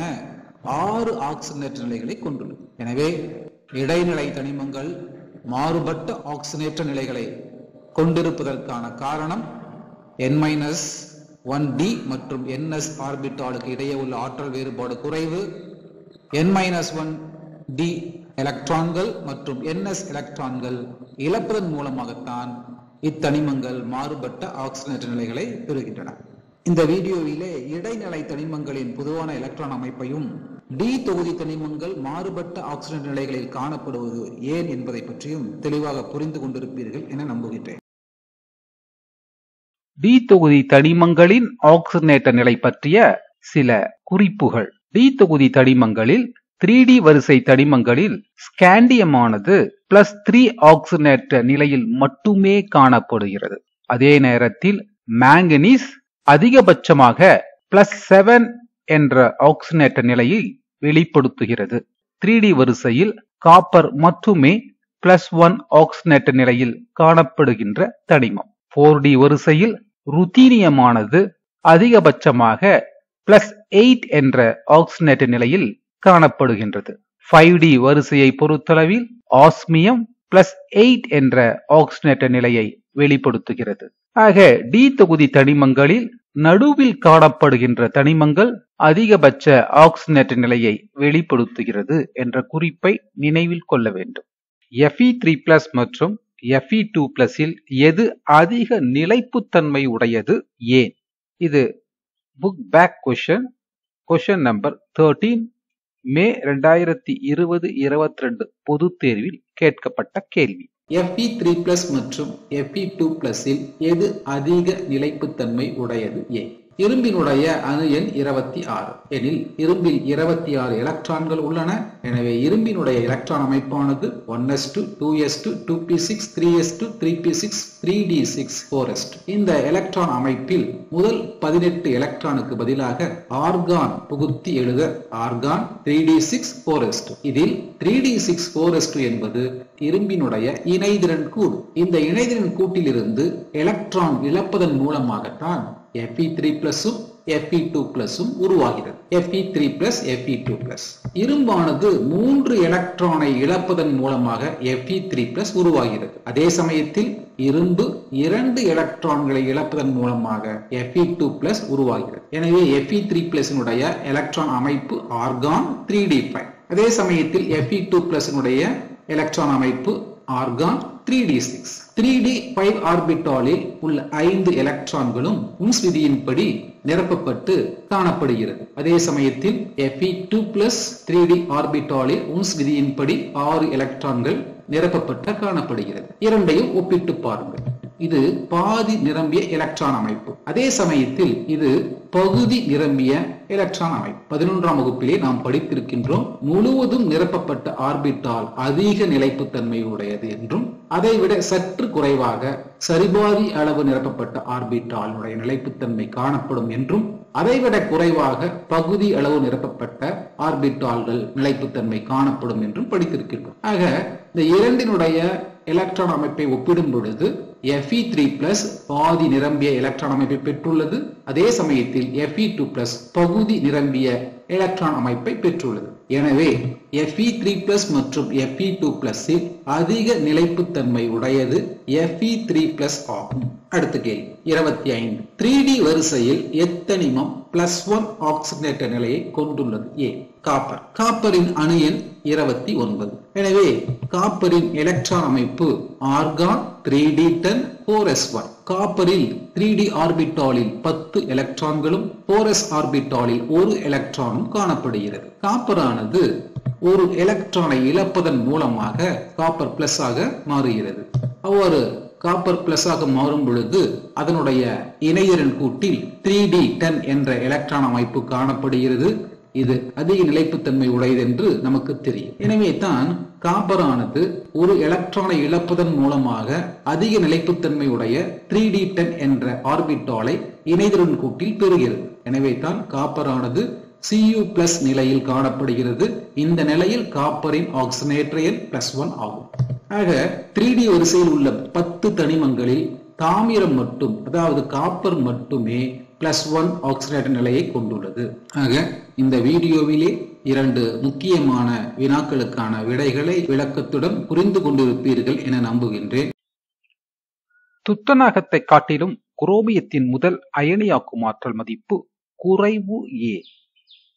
6 ஆக்சிஜனேற்ற நிலைகளை கொண்டுள்ளது. எனவே இடைநிலை தனிமங்கள் மாறுபட்ட ஆக்சிஜனேற்ற நிலைகளை கொண்டிருப்பதற்கான காரணம் n-1d மற்றும் ns ஆர்பிட்டாலுக்கு இடையே உள்ள ஆற்றல் வேறுபாடு குறைவு, n-1d எலக்ட்ரான்கள் மற்றும் ns எலக்ட்ரான்கள் இழப்பதன் மூலமாகத்தான் இத்தனிமங்கள் மாறுபட்ட ஆக்சிஜனேற்ற நிலைகளை பெறுகின்றன. இந்த வீடியோவிலே இடைநிலை தனிமங்களின் பொதுவான எலக்ட்ரான் அமைப்பையும் டி தொகுதி தனிமங்கள் மாறுபட்ட ஆக்சிஜனேற்ற நிலைகளில் காணப்படுவது ஏன் என்பதை பற்றியும் தெளிவாக புரிந்து கொண்டிருப்பீர்கள் என நம்புகின்றேன். டி தொகுதி தனிமங்களின் ஆக்சிஜனேற்ற நிலை பற்றிய சில குறிப்புகள். டி தொகுதி தனிமங்களில் 3D வரிசை தனிமங்களில் ஸ்காண்டியமானது +3 ஆக்சிஜனேற்ற நிலையில் மட்டுமே காணப்படுகிறது. அதே நேரத்தில் மாங்கனீஸ் அதிகபட்சமாக +7 என்ற ஆக்சிஜனேற்ற நிலையை வெளிப்படுத்துகிறது. 3D வரிசையில் காப்பர் மட்டுமே +1 ஆக்சிஜனேற்ற நிலையில் காணப்படுகின்ற தனிமம். 4D வரிசையில் ருத்தீனியமானது அதிகபட்சமாக +8 என்ற ஆக்சிஜனேற்ற நிலையில் காணப்படுகின்றது. 5D வரிசையை பொறுத்தளவில் ஆஸ்மியம் +8 என்ற ஆக்சிஜனேற்ற நிலையை வெளிப்படுத்துகிறது. ஆக டி தொகுதி தனிமங்களில் நடுவில் காணப்படுகின்ற தனிமங்கள் அதிகபட்ச ஆக்சிஜனேற்ற நிலையை வெளிப்படுத்துகிறது என்ற குறிப்பை நினைவில் கொள்ள வேண்டும். Fe3+ மற்றும் Fe2+ இல் எது அதிக நிலைப்புத்தன்மை உடையது ஏன்? இது புக் பேக் கொஸ்டின் நம்பர் 13 மே 2020-22 பொது தேர்வில் கேட்கப்பட்ட கேள்வி. Fe3+ மற்றும் Fe2+ இல் எது அதிக நிலைப்புத்தன்மை உடையது ஏன்? இரும்பினுடைய அணு எண் 26 எனில் இரும்பில் 26 எலக்ட்ரான்கள் உள்ளன. எனவே இரும்பினுடைய எலக்ட்ரான் அமைப்பானது 1s2, 2s2, 2p6, 3s2, 3p6, 3d6, 4s2. இந்த எலக்ட்ரான் அமைப்பில் முதல் 18 எலக்ட்ரானுக்கு பதிலாக ஆர்கான் புகுத்தி எழுத ஆர்கான் 3d6, 4s2. இதில் 3d6, 4s2 என்பது இரும்பினுடைய இணைதிறன் கூடு. இந்த இணைதிறன் கூட்டிலிருந்து எலக்ட்ரான் இழப்பதன் மூலமாகத்தான் Fe3+ம் Fe2+ம் உருவாகிறது. Fe3+, Fe2+. இரும்பானது 3 எலக்ட்ரானை இழப்பதன் மூலமாக Fe3+ உருவாகிறது. அதே சமயத்தில் இரும்பு 2 எலக்ட்ரான்களை இழப்பதன் மூலமாக Fe2+ உருவாகிறது. எனவே Fe3+னுடைய எலக்ட்ரான் அமைப்பு ஆர்கான் 3d5. அதே சமயத்தில் Fe2+னுடைய எலக்ட்ரான் அமைப்பு ஆர்கான் 3d6. 3d5 ஆர்பிட்டாலில் உள்ள 5 எலக்ட்ரான்களும் உன்ஸ் விதியின்படி நிரப்பப்பட்டு காணப்படுகிறது. அதே சமயத்தில் Fe2+ 3d ஆர்பிட்டாலில் உன்ஸ் விதியின்படி 6 எலக்ட்ரான்கள் நிரப்பப்பட்டு காணப்படுகிறது. இரண்டையும் ஒப்பிட்டு பாருங்கள். இது பாதி நிரம்பிய எலக்ட்ரான் அமைப்பு. அதே சமயத்தில் இது பகுதி நிரம்பிய எலக்ட்ரான் அமைப்பு. 11ஆம் வகுப்பிலே நாம் படித்திருக்கின்றோம். முழுவதும் நிரப்பப்பட்ட ஆர்பிட்டால் அதிக நிலைப்புத்தன்மை உடையது என்றும், அதைவிட சற்று குறைவாக சரிபாதி அளவு நிரப்பப்பட்ட ஆர்பிட்டாலுடைய நிலைப்புத்தன்மை காணப்படும் என்றும், அதைவிட குறைவாக பகுதி அளவு நிரப்பப்பட்ட ஆர்பிட்டால்கள் நிலைப்புத்தன்மை காணப்படும் என்றும் படித்திருக்கின்றோம். ஆக இந்த இரண்டினுடைய எலக்ட்ரான் அமைப்பை ஒப்பிடும் பொழுது Fe3+ பாதி நிரம்பிய எலக்ட்ரான் அமைப்பை பெற்றுள்ளது. அதே சமயத்தில் Fe2+ பகுதி நிரம்பிய எலக்ட்ரான் அமைப்பை பெற்றுள்ளது. எனவே Fe3+ மற்றும் Fe2+ இல் அதிக நிலைப்புத்தன்மை உடையது Fe3+ ஆகும். அடுத்த கேள்வி 25. 3D வரிசையில் எத்தனிமம் +1 ஆக்சிஜனேற்ற நிலையை கொண்டுள்ளது ஏன்? காப்பர். காப்பரின் அணு எண் 29. எனவே காப்பரின் எலக்ட்ரான் அமைப்பு argon 3d10 4s1. காப்பரில் 3d ஆர்பிட்டாலில் 10 எலக்ட்ரான்களும் 4s ஆர்பிட்டாலில் 1 எலக்ட்ரானும் காணப்படுகிறது. காப்பரானது ஒரு எலக்ட்ரானை இழப்பதன் மூலமாக காப்பர் பிளஸ் ஆக மாறுகிறது. அவ்வாறு காப்பர் பிளஸ் ஆக மாறும் பொழுது அதனுடைய இணையரன் கூட்டில் 3d10 என்ற எலக்ட்ரான் அமைப்பு காணப்படுகிறது. இது அதிக நிலைப்புத்தன்மை உடையது என்று நமக்கு தெரியும். எனவே தான் காப்பரானது ஒரு எலக்ட்ரானை இழப்பதன் மூலமாக அதிக நிலைப்புத்தன்மை உடைய 3d10 என்ற ஆர்பிட்டாலை இணைதிறன் கூட்டில் பெறுகிறது. எனவே தான் காப்பரானது Cu+ நிலையில் காணப்படுகிறது. இந்த நிலையில் காப்பரின் ஆக்சிஜனேற்ற எண் +1 ஆகும். ஆக 3d வரிசையில் உள்ள 10 தனிமங்களில் தாமிரம் மட்டும், அதாவது காப்பர் மட்டுமே +1 ஆக்சிஜனேற்ற நிலையை கொண்டுள்ளது. ஆக இந்த வீடியோவிலே 2 முக்கியமான வினாக்களுக்கான விடைகளை விளக்கத்துடன் புரிந்து கொண்டிருப்பீர்கள் என நம்புகின்றேன். துத்தநாகத்தை காட்டிலும் குரோமியத்தின் முதல் அயனியாக்கும் ஆற்றல் மதிப்பு குறைவு A.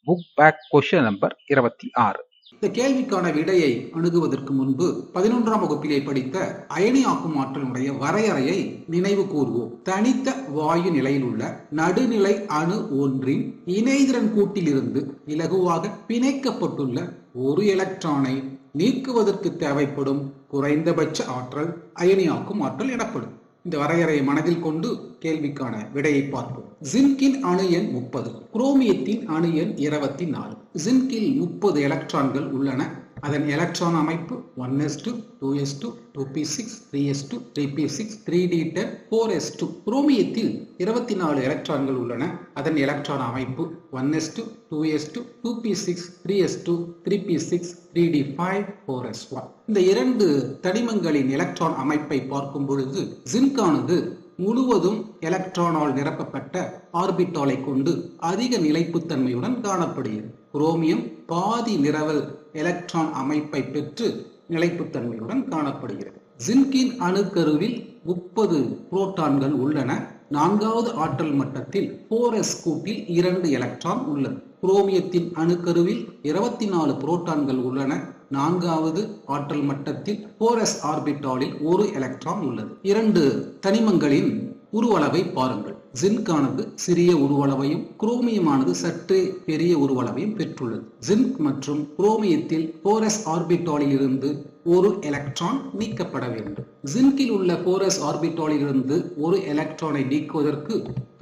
Book back question number 26. இந்த கேள்விக்கான விடையை அணுகுவதற்கு முன்பு 11ஆம் வகுப்பிலே படித்த அயனியாக்கும் ஆற்றலுடைய வரையறையை நினைவு கூறுவோம். தனித்த வாயு நிலையில் உள்ள நடுநிலை அணு ஒன்றின் இணைதிறன் கூட்டிலிருந்து இலகுவாக பிணைக்கப்பட்டுள்ள ஒரு எலக்ட்ரானை நீக்குவதற்கு தேவைப்படும் குறைந்தபட்ச ஆற்றல் அயனியாக்கும் ஆற்றல் எனப்படும். இந்த வரையறையை மனதில் கொண்டு கேள்விக்கான விடையை பார்ப்போம். ஜின்கின் அணு எண் 30, குரோமியத்தின் அணு எண் 24. ஜின்கில் 30 எலக்ட்ரான்கள் உள்ளன. அதன் எலக்ட்ரான் அமைப்பு 1s2 2s2 2p6 3s2 3p6 3d10 4s2. குரோமியத்தில் 24 எலக்ட்ரான்கள் உள்ளன. அதன் எலக்ட்ரான் அமைப்பு 1s2 2s2 2p6 3s2 3p6 3d5 4s1. இந்த 2 தனிமங்களின் எலக்ட்ரான் அமைப்பை பார்க்கும் பொழுது ஜின்கானது முழுவதும் எலக்ட்ரானால் நிரப்பப்பட்ட ஆர்பிட்டாலை கொண்டு அதிக நிலைப்புத்தன்மையுடன் காணப்படுகிறது. குரோமியம் பாதி நிரவல் எலக்ட்ரான் அமைப்பை பெற்று நிலைப்புத்தன்மையுடன் காணப்படுகிறது. ஜின்கின் அணுக்கருவில் 30 புரோட்டான்கள் உள்ளன. 4வது ஆற்றல் மட்டத்தில் 4s கூட்டில் 2 எலக்ட்ரான் உள்ளது. குரோமியத்தின் அணுக்கருவில் 24 புரோட்டான்கள் உள்ளன. 4வது ஆற்றல் மட்டத்தில் 4s ஆர்பிட்டாலில் 1 எலக்ட்ரான் உள்ளது. 2 தனிமங்களின் உருவளவை பாருங்கள். ஜின்கானது சிறிய உருவளவையும் குரோமியமானது சற்றே பெரிய உருவளவையும் பெற்றுள்ளது. ஜின்க் மற்றும் குரோமியத்தில் 4s ஆர்பிட்டாலில் இருந்து 1 எலக்ட்ரான் நீக்கப்பட வேண்டும். ஜின்கில் உள்ள 4s ஆர்பிட்டாலில் இருந்து 1 எலக்ட்ரானை நீக்குவதற்கு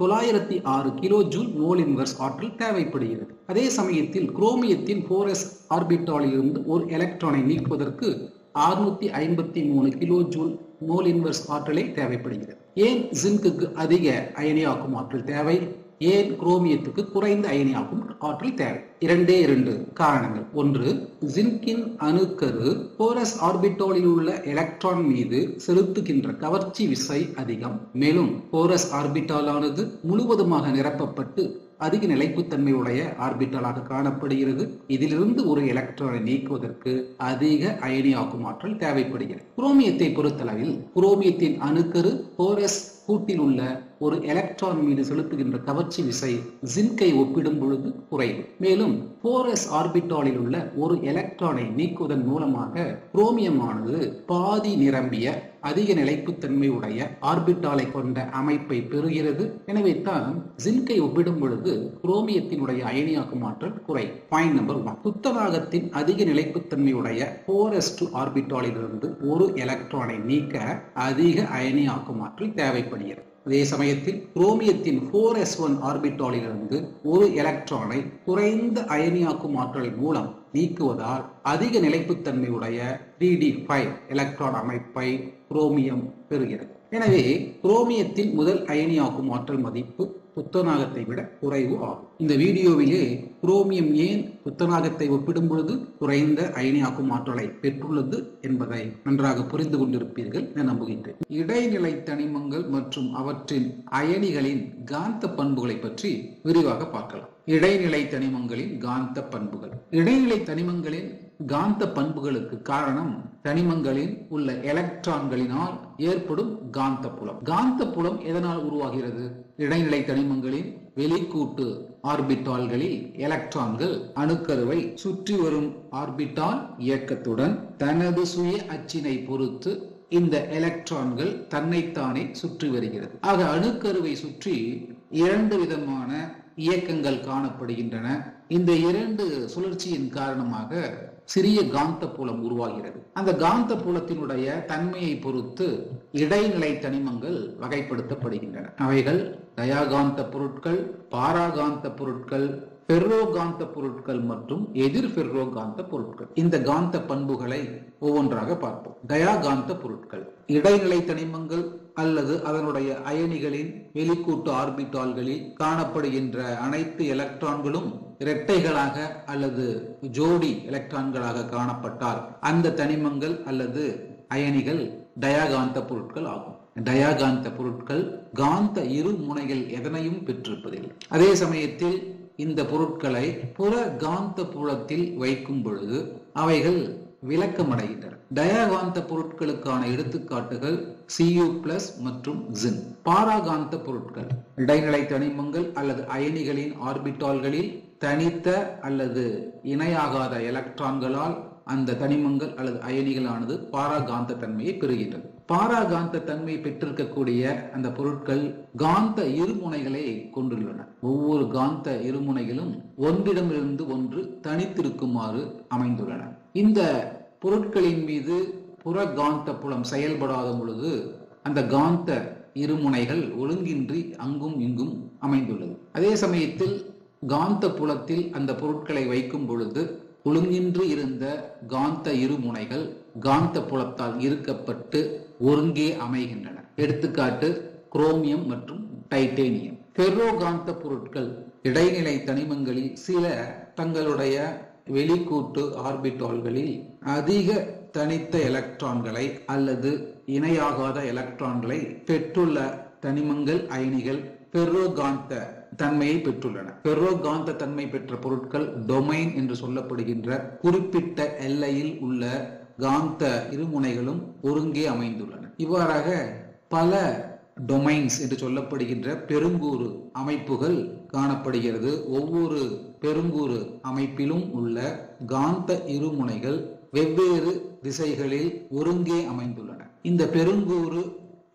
906 கிலோஜூல் மோல் இன்வர்ஸ் ஆற்றல் தேவைப்படுகிறது. அதே சமயத்தில் குரோமியத்தின் 4s ஆர்பிட்டாலில் இருந்து 1 எலக்ட்ரானை நீக்குவதற்கு 653 கிலோஜூல் மோல் இன்வர்ஸ் ஆற்றலை தேவைப்படுகிறது. ஏன் ஜின்குக்கு அதிக அயனியாக்கும் ஆற்றல் தேவை? ஏன் குரோமியத்துக்கு குறைந்த அயனியாக்கும் ஆற்றல் தேவை? 2 காரணங்கள். ஒன்று, ஜின்கின் அணுக்கரு 4s ஆர்பிட்டாலில் உள்ள எலக்ட்ரான் மீது செலுத்துகின்ற கவர்ச்சி விசை அதிகம். மேலும் 4s ஆர்பிட்டாலானது முழுவதுமாக நிரப்பப்பட்டு அதிக நிலைப்புத்தன்மை உடைய ஆர்பிட்டாலாக காணப்படுகிறது. இதிலிருந்து 1 எலக்ட்ரானை நீக்குவதற்கு அதிக அயனியாக்கும் ஆற்றல் தேவைப்படுகிறது. குரோமியத்தை பொறுத்தளவில் குரோமியத்தின் அணுக்கரு 4s கூட்டில் உள்ள 1 எலக்ட்ரான் மீது செலுத்துகின்ற கவர்ச்சி விசை ஜின்கை ஒப்பிடும் பொழுது குறைவு. மேலும் 4s ஆர்பிட்டாலில் உள்ள 1 எலக்ட்ரானை நீக்குவதன் மூலமாக குரோமியமானது பாதி நிரம்பிய அதிக நிலைப்புத்தன்மை உடைய ஆர்பிட்டாலை கொண்ட அமைப்பை பெறுகிறது. எனவே தான் ஜின்கை ஒப்பிடும் பொழுது குரோமியத்தினுடைய அயனியாக்கும் ஆற்றல் குறை. பாயிண்ட் நம்பர் 1, துத்தநாகத்தின் அதிக நிலைப்புத்தன்மை உடைய 4s2 ஆர்பிட்டாலில் இருந்து 1 எலக்ட்ரானை நீக்க அதிக அயனியாக்கும் ஆற்றல் தேவைப்படுகிறது. அதே சமயத்தில் குரோமியத்தின் 4s1 ஆர்பிட்டாலில் இருந்து 1 எலக்ட்ரானை குறைந்த அயனியாக்கும் ஆற்றல் மூலம் நீக்குவதால் அதிக நிலைப்புத்தன்மை உடைய 3d5 எலக்ட்ரான் அமைப்பை குரோமியம் பெறுகிறது. எனவே குரோமியத்தின் முதல் அயனியாக்கும் ஆற்றல் மதிப்பு துத்தநாகத்தை விட குறைவு ஆகும். இந்த வீடியோவிலே குரோமியம் ஏன் துத்தநாகத்தை ஒப்பிடும் பொழுது குறைந்த அயனியாக்கும் ஆற்றலை பெற்றுள்ளது என்பதை நன்றாக புரிந்து கொண்டிருப்பீர்கள் என நம்புகின்றேன். இடைநிலை தனிமங்கள் மற்றும் அவற்றின் அயனிகளின் காந்த பண்புகளை பற்றி விரிவாக பார்க்கலாம். இடைநிலை தனிமங்களின் காந்த பண்புகள். இடைநிலை தனிமங்களின் காந்த பண்புகளுக்கு காரணம் தனிமங்களில் உள்ள எலக்ட்ரான்களினால் ஏற்படும் காந்த புலம். காந்த புலம் எதனால் உருவாகிறது? இடைநிலை தனிமங்களின் வெளிக்கூட்டு ஆர்பிட்டால்களில் எலக்ட்ரான்கள் அணுக்கருவை சுற்றி வரும் ஆர்பிட்டால் இயக்கத்துடன் தனது சுய அச்சினை பொறுத்து இந்த எலக்ட்ரான்கள் தன்னைத்தானே சுற்றி வருகிறது. ஆக அணுக்கருவை சுற்றி 2 விதமான இயக்கங்கள் காணப்படுகின்றன. இந்த 2 சுழற்சியின் காரணமாக சிறிய காந்த புலம் உருவாகிறது. அந்த காந்த புலத்தினுடைய தன்மையை பொறுத்து இடைநிலை தனிமங்கள் வகைப்படுத்தப்படுகின்றன. அவைகள் டயாகாந்த பொருட்கள், பாராகாந்த பொருட்கள், ஃபெர்ரோகாந்த பொருட்கள் மற்றும் எதிர் ஃபெர்ரோகாந்த பொருட்கள். இந்த காந்த பண்புகளை ஒவ்வொன்றாக பார்ப்போம். டயாகாந்த பொருட்கள் இடைநிலை தனிமங்கள் அல்லது அதனுடைய அயனிகளின் வெளிக்கூட்டு ஆர்பிட்டால்களில் காணப்படுகின்ற அனைத்து எலக்ட்ரான்களும் இரட்டைகளாக அல்லது ஜோடி எலக்ட்ரான்களாக காணப்பட்டால் அந்த தனிமங்கள் அல்லது அயனிகள் டயாகாந்த பொருட்கள் ஆகும். டயாகாந்த பொருட்கள் காந்த இரு முனைகள் எதனையும் பெற்றிருப்பதில்லை. அதே சமயத்தில் இந்த பொருட்களை புற காந்த புலத்தில் வைக்கும் பொழுது அவைகள் விளக்கமடைகின்றன. டயாகாந்த பொருட்களுக்கான எடுத்துக்காட்டுகள் Cu+ மற்றும் ஜின். பாராகாந்த பொருட்கள் இடைநிலை தனிமங்கள் அல்லது அயனிகளின் ஆர்பிட்டால்களில் தனித்த அல்லது இணையாகாத எலக்ட்ரான்களால் அந்த தனிமங்கள் அல்லது அயனிகளானது பாராகாந்த தன்மையை பெறுகின்றது. பாராகாந்த தன்மை பெற்றிருக்கக்கூடிய அந்த பொருட்கள் காந்த இருமுனைகளை கொண்டுள்ளன. ஒவ்வொரு காந்த இருமுனைகளும் ஒன்றிடமிருந்து ஒன்று தனித்திருக்குமாறு அமைந்துள்ளன. இந்த பொருட்களின் மீது புற காந்த புலம் செயல்படாத பொழுது அந்த காந்த இருமுனைகள் ஒழுங்கின்றி அங்கும் இங்கும் அமைந்துள்ளது. அதே சமயத்தில் காந்த புலத்தில் அந்த பொருட்களை வைக்கும் பொழுது ஒழுங்கின்றி இருந்த காந்த இருமுனைகள் காந்த புலத்தால் இருக்கப்பட்டு ஒருங்கே அமைகின்றன. எடுத்துக்காட்டு குரோமியம் மற்றும் டைட்டேனியம். ஃபெர்ரோகாந்த பொருட்கள் இடைநிலை தனிமங்களில் சில தங்களுடைய வெளிக்கூட்டு ஆர்பிட்டால்களில் அதிக தனித்த எலக்ட்ரான்களை அல்லது இணையாகாத எலக்ட்ரான்களை பெற்றுள்ள தனிமங்கள் அயனிகள் ஃபெர்ரோகாந்த தன்மையை பெற்றுள்ளன. ஃபெர்ரோகாந்த தன்மை பெற்ற பொருட்கள் டொமைன் என்று சொல்லப்படுகின்ற குறிப்பிட்ட எல்லையில் உள்ள காந்த இருமுனைகளும் ஒருங்கே அமைந்துள்ளன. இவ்வாறாக பல டொமைன்ஸ் என்று சொல்லப்படுகின்ற பெருங்கூறு அமைப்புகள் காணப்படுகிறது. ஒவ்வொரு பெருங்கூறு அமைப்பிலும் உள்ள காந்த இருமுனைகள் வெவ்வேறு திசைகளில் ஒருங்கே அமைந்துள்ளன. இந்த பெருங்கூறு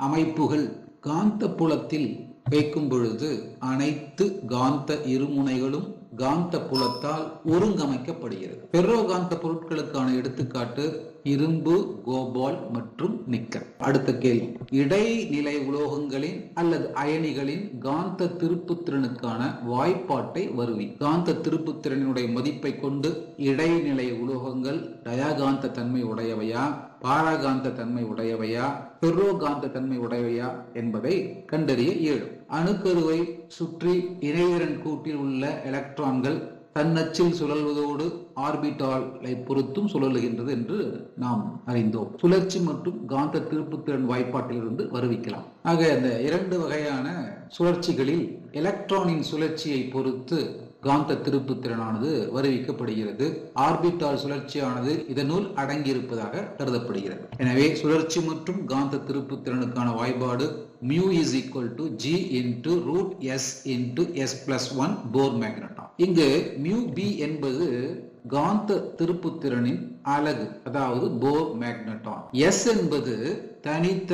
அமைப்புகள் காந்த புலத்தில் வைக்கும் பொழுது அனைத்து காந்த இருமுனைகளும் காந்த புலத்தால் ஒருங்கமைக்கப்படுகிறது. ஃபெர்ரோகாந்த பொருட்களுக்கான எடுத்துக்காட்டு இரும்பு, கோபால்ட் மற்றும் நிக்கல். அடுத்த கேள்வி, இடைநிலை உலோகங்களின் அல்லது அயனிகளின் காந்த திருப்புத்திறனுக்கான வாய்ப்பாட்டை வருவி. காந்த திருப்புத்திறனுடைய மதிப்பை கொண்டு இடைநிலை உலோகங்கள் டயாகாந்த தன்மை உடையவையா, பாராகாந்த தன்மை உடையவையா, ஃபெர்ரோகாந்த தன்மை உடையவையா என்பதை கண்டறிய இயலும். அணுக்கருவை சுற்றி இணைதிறன் கூட்டில் உள்ள எலக்ட்ரான்கள் தன்னச்சில் சுழல்வதோடு ஆர்பிட்டாலை பொறுத்தும் சுழலுகின்றது என்று நாம் அறிந்தோம். சுழற்சி மற்றும் காந்த திருப்புத்திறன் வாய்ப்பாட்டிலிருந்து வருவிக்கலாம். ஆக இந்த 2 வகையான சுழற்சிகளில் எலக்ட்ரானின் சுழற்சியை பொறுத்து காந்த திருப்புத்திறனானது வருவிக்கப்படுகிறது. ஆர்பிட்டால் சுழற்சியானது இதனுள் அடங்கியிருப்பதாக கருதப்படுகிறது. எனவே சுழற்சி மற்றும் காந்த திருப்புத்திறனுக்கான வாய்ப்பாடு mu is equal to G into root S into S+1 bore magneton. இங்கு mu B என்பது காந்த திருப்புத்திறனின் அலகு, அதாவது போர் மேக்னட்டான். S என்பது தனித்த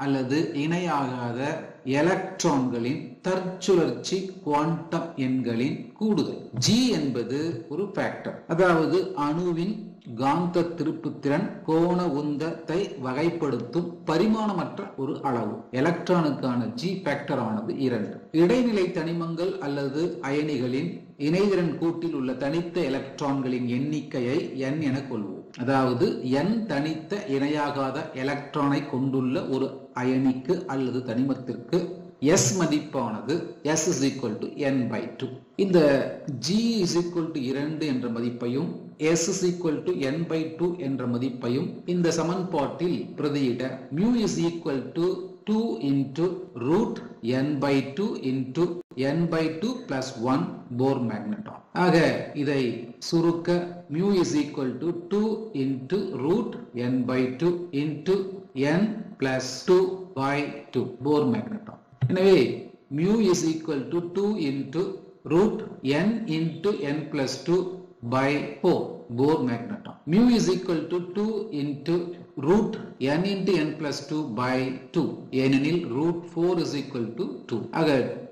அல்லது இணையாகாத எலக்ட்ரான்களின் தற்சுழற்சி குவாண்டம் எண்களின் கூடுதல். G என்பது ஒரு ஃபேக்டர், அதாவது அணுவின் காந்த திருப்புத்திறன் கோண உந்தத்தை வகைப்படுத்தும் பரிமாணமற்ற ஒரு அளவு. எலக்ட்ரானுக்கான G ஃபேக்டர் ஆனது 2. இடைநிலை தனிமங்கள் அல்லது அயனிகளின் இணைதிறன் கூட்டில் உள்ள தனித்த எலக்ட்ரான்களின் எண்ணிக்கையை n என கொள்வோம். அதாவது n தனித்த இணையாகாத எலக்ட்ரானை கொண்டுள்ள ஒரு அயனிக்கு அல்லது தனிமத்திற்கு S மதிப்பானது S is equal to n/2. இந்த G is equal to 2 என்ற மதிப்பையும் S is equal to n/2 என்ற மதிப்பையும் இந்த சமன்பாட்டில் பிரதியிட mu is equal to 2 into root n/2 into n/2 plus 1 bore magneton. ஆக இதை சுருக்க mu is equal to 2 into root n/2 into n plus 2/2 bore magneton. எனவே mu is equal to 2 into root n into n plus 2 by 4 Bohr magneton. Mu is equal to 2 into root n into n plus 2 by 2 ஏனெனில் root 4 is equal to 2. ஆக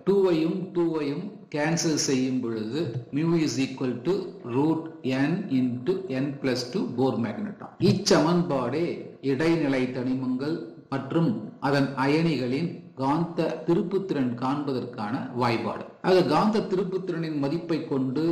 2ஐயும் 2ஐயும் cancel செய்யும் பொழுது mu is equal to root n into n plus 2 Bohr magneton. இச்சமன்பாடே இடைநிலை தனிமங்கள் மற்றும் அதன் அயனிகளின் காந்த திருப்புத்திறன் காண்பதற்கான வாய்ப்பாடு. ஆக காந்த திருப்புத்திறனின் மதிப்பை கொண்டு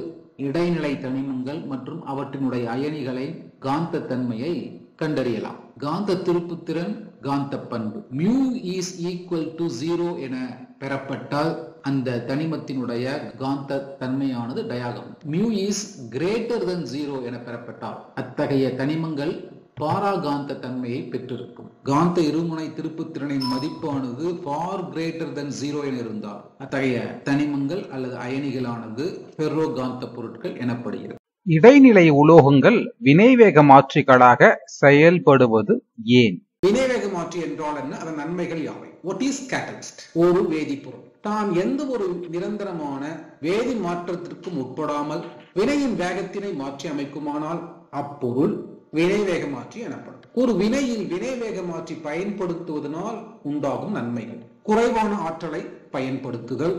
இடைநிலை தனிமங்கள் மற்றும் அவற்றினுடைய அயனிகளை காந்த தன்மையை கண்டறியலாம். காந்த திருப்புத்திறன் காந்த பண்பு mu is equal to 0 என பெறப்பட்டால் அந்த தனிமத்தினுடைய காந்த தன்மையானது டயாகோனல். mu is greater than 0 என பெறப்பட்டால் அத்தகைய தனிமங்கள் பாராகாந்த தன்மையை பெற்றிருக்கும். காந்த இருமுனை திருப்புத்திறனின் மதிப்பானது far greater than 0 என இருந்தால் அத்தகைய தனிமங்கள் அல்லது அயனிகளானது ஃபெர்ரோ காந்த பொருட்கள் எனப்படுகிறது. இடைநிலை உலோகங்கள் வினைவேக மாற்றிகளாக செயல்படுவது ஏன்? வினைவேக மாற்றி என்றால் என்ன? அதன் நன்மைகள் யாவை? What is catalyst? ஒரு வேதிப்பொருள் தான் எந்த ஒரு நிரந்தரமான வேதி மாற்றத்திற்கும் உட்படாமல் வினையின் வேகத்தினை மாற்றி அமைக்குமானால் அப்பொருள் வினைவேக மாற்றி எனப்படும். ஒரு வினையில் வினைவேக மாற்றி பயன்படுத்துவதனால் உண்டாகும் நன்மைகள்: குறைவான ஆற்றலை பயன்படுத்துதல்,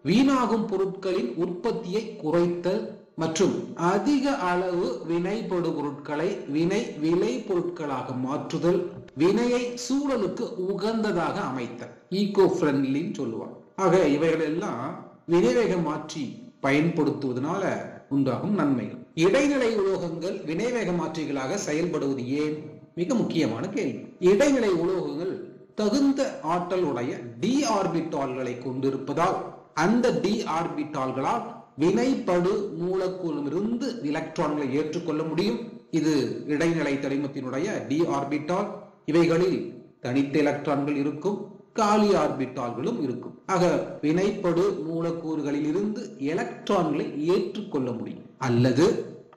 வீணாகும் பொருட்களின் உற்பத்தியை குறைத்தல் மற்றும் அதிக அளவு வினைபடு பொருட்களை வினை விளை பொருட்களாக மாற்றுதல், வினையை சூழலுக்கு உகந்ததாக அமைத்தல், ஈகோ ஃப்ரெண்ட்லின்னு சொல்லுவாங்க. ஆக இவைகள் எல்லாம் வினைவேக மாற்றி பயன்படுத்துவதனால உண்டாகும் நன்மைகள். இடைநிலை உலோகங்கள் வினைவேக மாற்றிகளாக செயல்படுவது ஏன்? மிக முக்கியமான கேள்வி. இடைநிலை உலோகங்கள் தகுந்த ஆற்றல் உடைய டி ஆர்பிட்டால்களை கொண்டிருப்பதால் அந்த டி ஆர்பிட்டால்களால் வினைபடு மூலக்கூறிலிருந்து எலக்ட்ரான்களை ஏற்றுக்கொள்ள முடியும். இது இடைநிலை தனிமத்தினுடைய டி ஆர்பிட்டால். இவைகளில் தனித்த எலக்ட்ரான்கள் இருக்கும், காலி ஆர்பிட்டால்களும் இருக்கும். ஆக வினைப்படு மூலக்கூறுகளில் இருந்து எலக்ட்ரான்களை ஏற்றுக்கொள்ள முடியும். அல்லது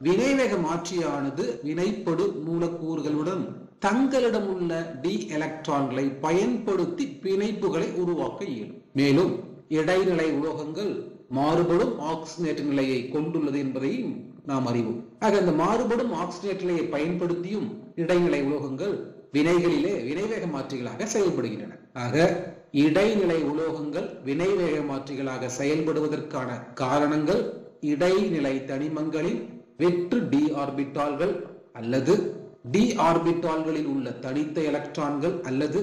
வினைவேக மாற்றியானது வினைப்படு மூலக்கூறுகளுடன் தங்களிடம் உள்ள டி எலக்ட்ரான்களை பயன்படுத்தி பிணைப்புகளை உருவாக்க இயலும். மேலும் இடைநிலை உலோகங்கள் மாறுபடும் ஆக்சிஜனேற்ற நிலையை கொண்டுள்ளது என்பதையும் நாம் அறிவோம். ஆக அந்த மாறுபடும் ஆக்சிஜனேற்ற நிலையை பயன்படுத்தியும் இடைநிலை உலோகங்கள் வினைகளிலே வினைவேக மாற்றிகளாக செயல்படுகின்றன. ஆக இடைநிலை உலோகங்கள் வினைவேக மாற்றிகளாக செயல்படுவதற்கான காரணங்கள் இடைநிலை தனிமங்களின் வெற்று டி ஆர்பிட்டால்கள் அல்லது டி ஆர்பிட்டால்களில் உள்ள தனித்த எலக்ட்ரான்கள் அல்லது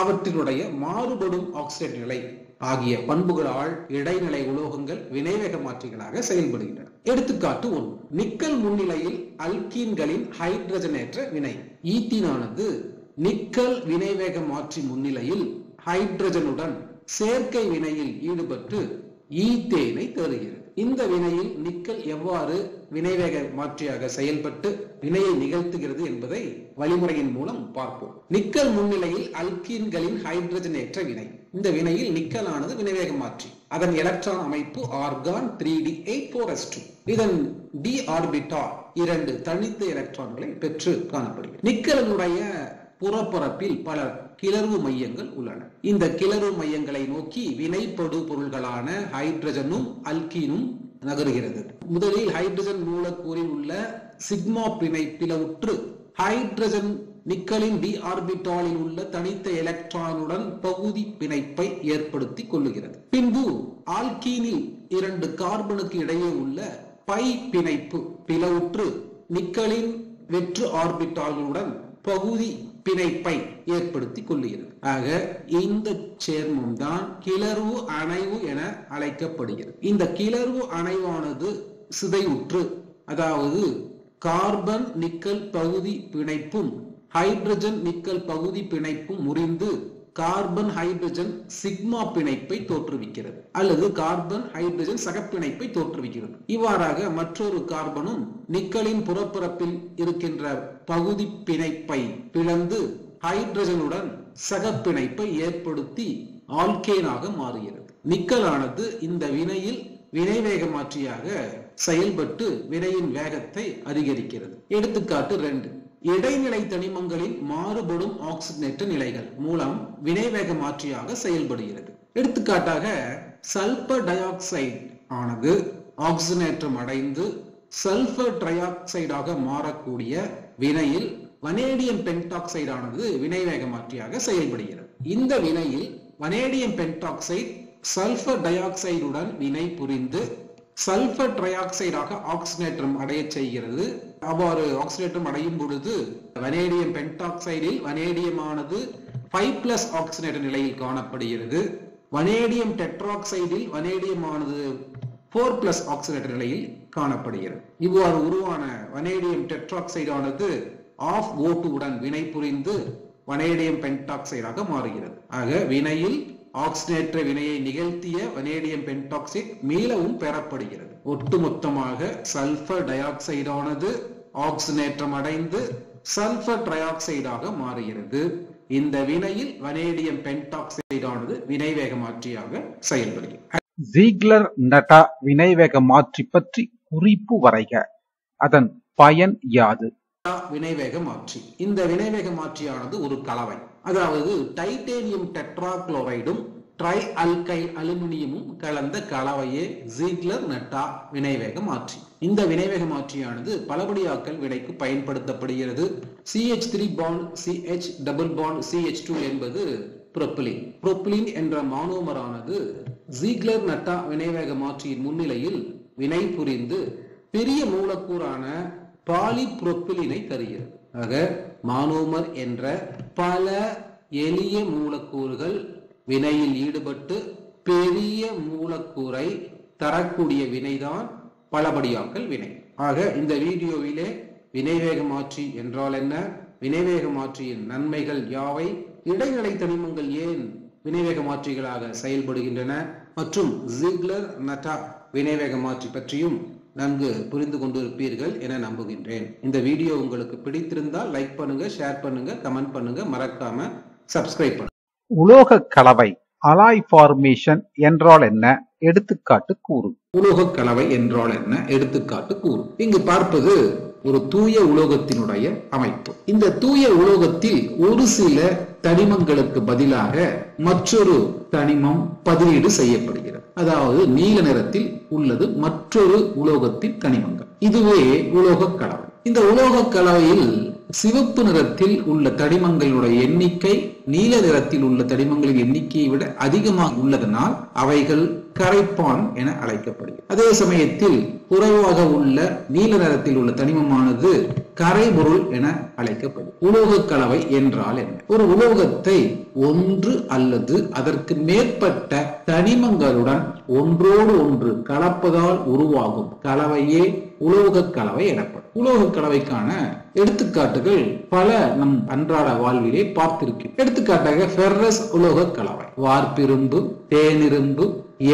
அவற்றினுடைய மாறுபடும் ஆக்சைடு நிலை ஆகிய பண்புகளால் இடைநிலை உலோகங்கள் வினைவேக மாற்றிகளாக செயல்படுகின்றன. எடுத்துக்காட்டு 1. நிக்கல் முன்னிலையில் அல்கீன்களின் ஹைட்ரஜனேற்ற வினை. ஈத்தீனானது நிக்கல் வினைவேக மாற்றி முன்னிலையில் ஹைட்ரஜனுடன் சேர்க்கை வினையில் ஈடுபட்டு ஈத்தேனை தருகிறது. இந்த வினையில் நிக்கல் எவ்வாறு வினைவேக மாற்றியாக செயல்பட்டு வினையை நிகழ்த்துகிறது என்பதை வழிமுறையின் மூலம் பார்ப்போம். நிக்கல் முன்னிலையில் அல்கீன்களின் ஹைட்ரஜனேற்ற வினை. இந்த வினையில் நிக்கல் ஆனது வினைவேக மாற்றி. அதன் எலக்ட்ரான் அமைப்பு ஆர்கான் 3d8,4s2. இதன் டி ஆர்பிட்டால் 2 தனித்த எலக்ட்ரான்களை பெற்று காணப்படுகிறது. நிக்கலினுடைய புறப்பரப்பில் பல கிளர்வு மையங்கள் உள்ளன. இந்த கிளர்வு மையங்களை நோக்கி வினைப்படு பொருள்களான ஹைட்ரஜனும் அல்கீனும் நகருகிறது. முதலில் ஹைட்ரஜன் மூலக்கூறில் உள்ள சிக்மா பிணைப்பிலவுற்று ஹைட்ரஜன் நிக்கலின் டி ஆர்பிட்டாலில் உள்ள தனித்த எலக்ட்ரானுடன் பகுதி பிணைப்பை ஏற்படுத்தி கொள்ளுகிறது. பின்பு ஆல்கீனில் 2 கார்பனுக்கு இடையே உள்ள பை பிணைப்பு பிளவுற்று நிக்கலின் வெற்று ஆர்பிட்டால்களுடன் பகுதி பிணைப்பை ஏற்படுத்தி கொள்ளுகிறது. ஆக இந்த சேர்மம் தான் கிளர்வு அணைவு என அழைக்கப்படுகிறது. இந்த கிளர்வு அணைவானது சிதைவுற்று, அதாவது கார்பன் நிக்கல் பகுதி பிணைப்பும் ஹைட்ரஜன் நிக்கல் பகுதி பிணைப்பும் முறிந்து கார்பன் ஹைட்ரஜன் சிக்மா பிணைப்பை தோற்றுவிக்கிறது அல்லது கார்பன் ஹைட்ரஜன் சகப்பிணைப்பை தோற்றுவிக்கிறது. இவ்வாறாக மற்றொரு கார்பனும் நிக்கலின் புறப்பரப்பில் இருக்கின்ற பகுதி பிணைப்பை பிளந்து ஹைட்ரஜனுடன் சகப்பிணைப்பை ஏற்படுத்தி ஆல்கேனாக மாறுகிறது. நிக்கலானது இந்த வினையில் வினைவேக மாற்றியாக செயல்பட்டு வினையின் வேகத்தை அதிகரிக்கிறது. எடுத்துக்காட்டு 2. இடைநிலை தனிமங்களின் மாறுபடும் ஆக்சிஜனேற்ற நிலைகள் மூலம் வினைவேக மாற்றியாக செயல்படுகிறது. எடுத்துக்காட்டாக சல்பர் டை ஆக்சைடு ஆனது ஆக்சிஜனேற்றம் அடைந்து சல்பர் ட்ரையாக்சைடாக மாறக்கூடிய வினையில் வனேடியம் பென்டாக்சைடு ஆனது வினைவேக மாற்றியாக செயல்படுகிறது. இந்த வினையில் வனேடியம் பென்டாக்சைடு சல்பர் டை ஆக்சைடுடன் வினை புரிந்து சல்பர் ட்ரையாக்சைடாக ஆக்சிஜனேற்றம் அடைய செய்கிறது. அவ்வாறு ஆக்சிஜனேற்றம் அடையும் பொழுது வனேடியம் பென்டாக்சைடில் வனேடியமானது 5+ ஆக்சிஜனேற்ற நிலையில் காணப்படுகிறது. வனேடியம் டெட்ராக்சைடில் வனேடியமானது 4+ ஆக்சிஜனேற்ற நிலையில் காணப்படுகிறது. இவ்வாறு உருவான வனேடியம் டெட்ராக்சைடு ஆனது ஆஃப் O2 உடன் வினை புரிந்து வனேடியம் பென்டாக்சைடாக மாறுகிறது. ஆக வினையில் ஆக்சிஜனேற்ற வினையை நிகழ்த்திய வனேடியம் பென்டாக்சைடு மீளவும் பெறப்படுகிறது. ஒட்டுமொத்தமாக சல்பர் டை ஆக்சைடு ஆனது ஆக்சிஜனேற்றம் அடைந்து சல்பர் ட்ரையாக்சைடாக மாறுகிறது. இந்த வினையில் வனேடியம் பென்டாக்சைடு ஆனது வினைவேக மாற்றியாக செயல்படுகிறது. ஜீக்லர்-நட்டா வினைவேக மாற்றி பற்றி குறிப்பு வரைக. அதன் பயன் யாது? வினைவேக மாற்றி. இந்த வினைவேக மாற்றியானது ஒரு கலவை. அதாவது டைட்டேனியம் டெட்ராக்ளோரைடும் ட்ரை அல்கைல் அலுமினியமும் கலந்த கலவையே ஜீக்லர்-நட்டா வினைவேக மாற்றி. இந்த வினைவேக மாற்றியானது பலபடியாக்கல் வினைக்கு பயன்படுத்தப்படுகிறது. CH3 bond CH double bond CH2 என்பது புரோப்பிலின். புரோப்பிலின் என்ற மானோமரானது ஜீக்லர்-நட்டா வினைவேக மாற்றியின் முன்னிலையில் வினை புரிந்து பெரிய மூலக்கூறான பாலிபுரோப்பிலினை தருகிறது. ஆக மானோமர் என்ற பல எளிய மூலக்கூறுகள் வினையில் ஈடுபட்டு பெரிய மூலக்கூறை தரக்கூடிய வினைதான் பலபடியாக்கல் வினை. ஆக இந்த வீடியோவிலே வினைவேக மாற்றி என்றால் என்ன, வினைவேக மாற்றியின் நன்மைகள் யாவை, இடைநிலை தனிமங்கள் ஏன் வினைவேக மாற்றிகளாக செயல்படுகின்றன மற்றும் ஜீக்லர்-நட்டா வினைவேக மாற்றி பற்றியும் நன்கு புரிந்து கொண்டிருப்பீர்கள் என நம்புகின்றேன். இந்த வீடியோ உங்களுக்கு பிடித்திருந்தால் லைக் பண்ணுங்க, ஷேர் பண்ணுங்க, கமெண்ட் பண்ணுங்க, மறக்காம சப்ஸ்கிரைப் பண்ணுங்க. உலோக கலவை அலாய் ஃபார்மேஷன் என்றால் என்ன? எடுத்துக்காட்டு கூறு. உலோக கலவை என்றால் என்ன? எடுத்துக்காட்டு கூறு. இங்கு பார்ப்பது ஒரு தூய உலோகத்தினுடைய அமைப்பு. இந்த தூய உலோகத்தில் ஒரு சில தனிமங்களுக்கு பதிலாக மற்றொரு தனிமம் பதிலீடு செய்யப்படுகிறது. அதாவது நீல நிறத்தில் உள்ளது மற்றொரு உலோகத்தின் தனிமங்கள். இதுவே உலோக கலவை. இந்த உலோக கலவையில் சிவப்பு நிறத்தில் உள்ள தனிமங்களுடைய எண்ணிக்கை நீல நிறத்தில் உள்ள தனிமங்களின் எண்ணிக்கையை விட அதிகமாக உள்ளதனால் அவைகள் கரைப்பான் என அழைக்கப்படுகிறது. அதே சமயத்தில் குறைவாக உள்ள நீல நிறத்தில் உள்ள தனிமமானது கரைபொருள் என அழைக்கப்படும். உலோக கலவை என்றால் என்ன? ஒரு உலோகத்தை ஒன்று அல்லது அதற்கு மேற்பட்ட தனிமங்களுடன் ஒன்றோடு ஒன்று கலப்பதால் உருவாகும் கலவையே உலோக கலவை எனப்படும். உலோக கலவைக்கான எடுத்துக்காட்டுகள் பல நம் அன்றாட வாழ்விலே பார்த்திருக்கிறோம். எடுத்துக்காட்டாக ஃபெர்ரஸ் உலோக கலவை, வார்ப்பிரும்பு, தேனிரும்பு,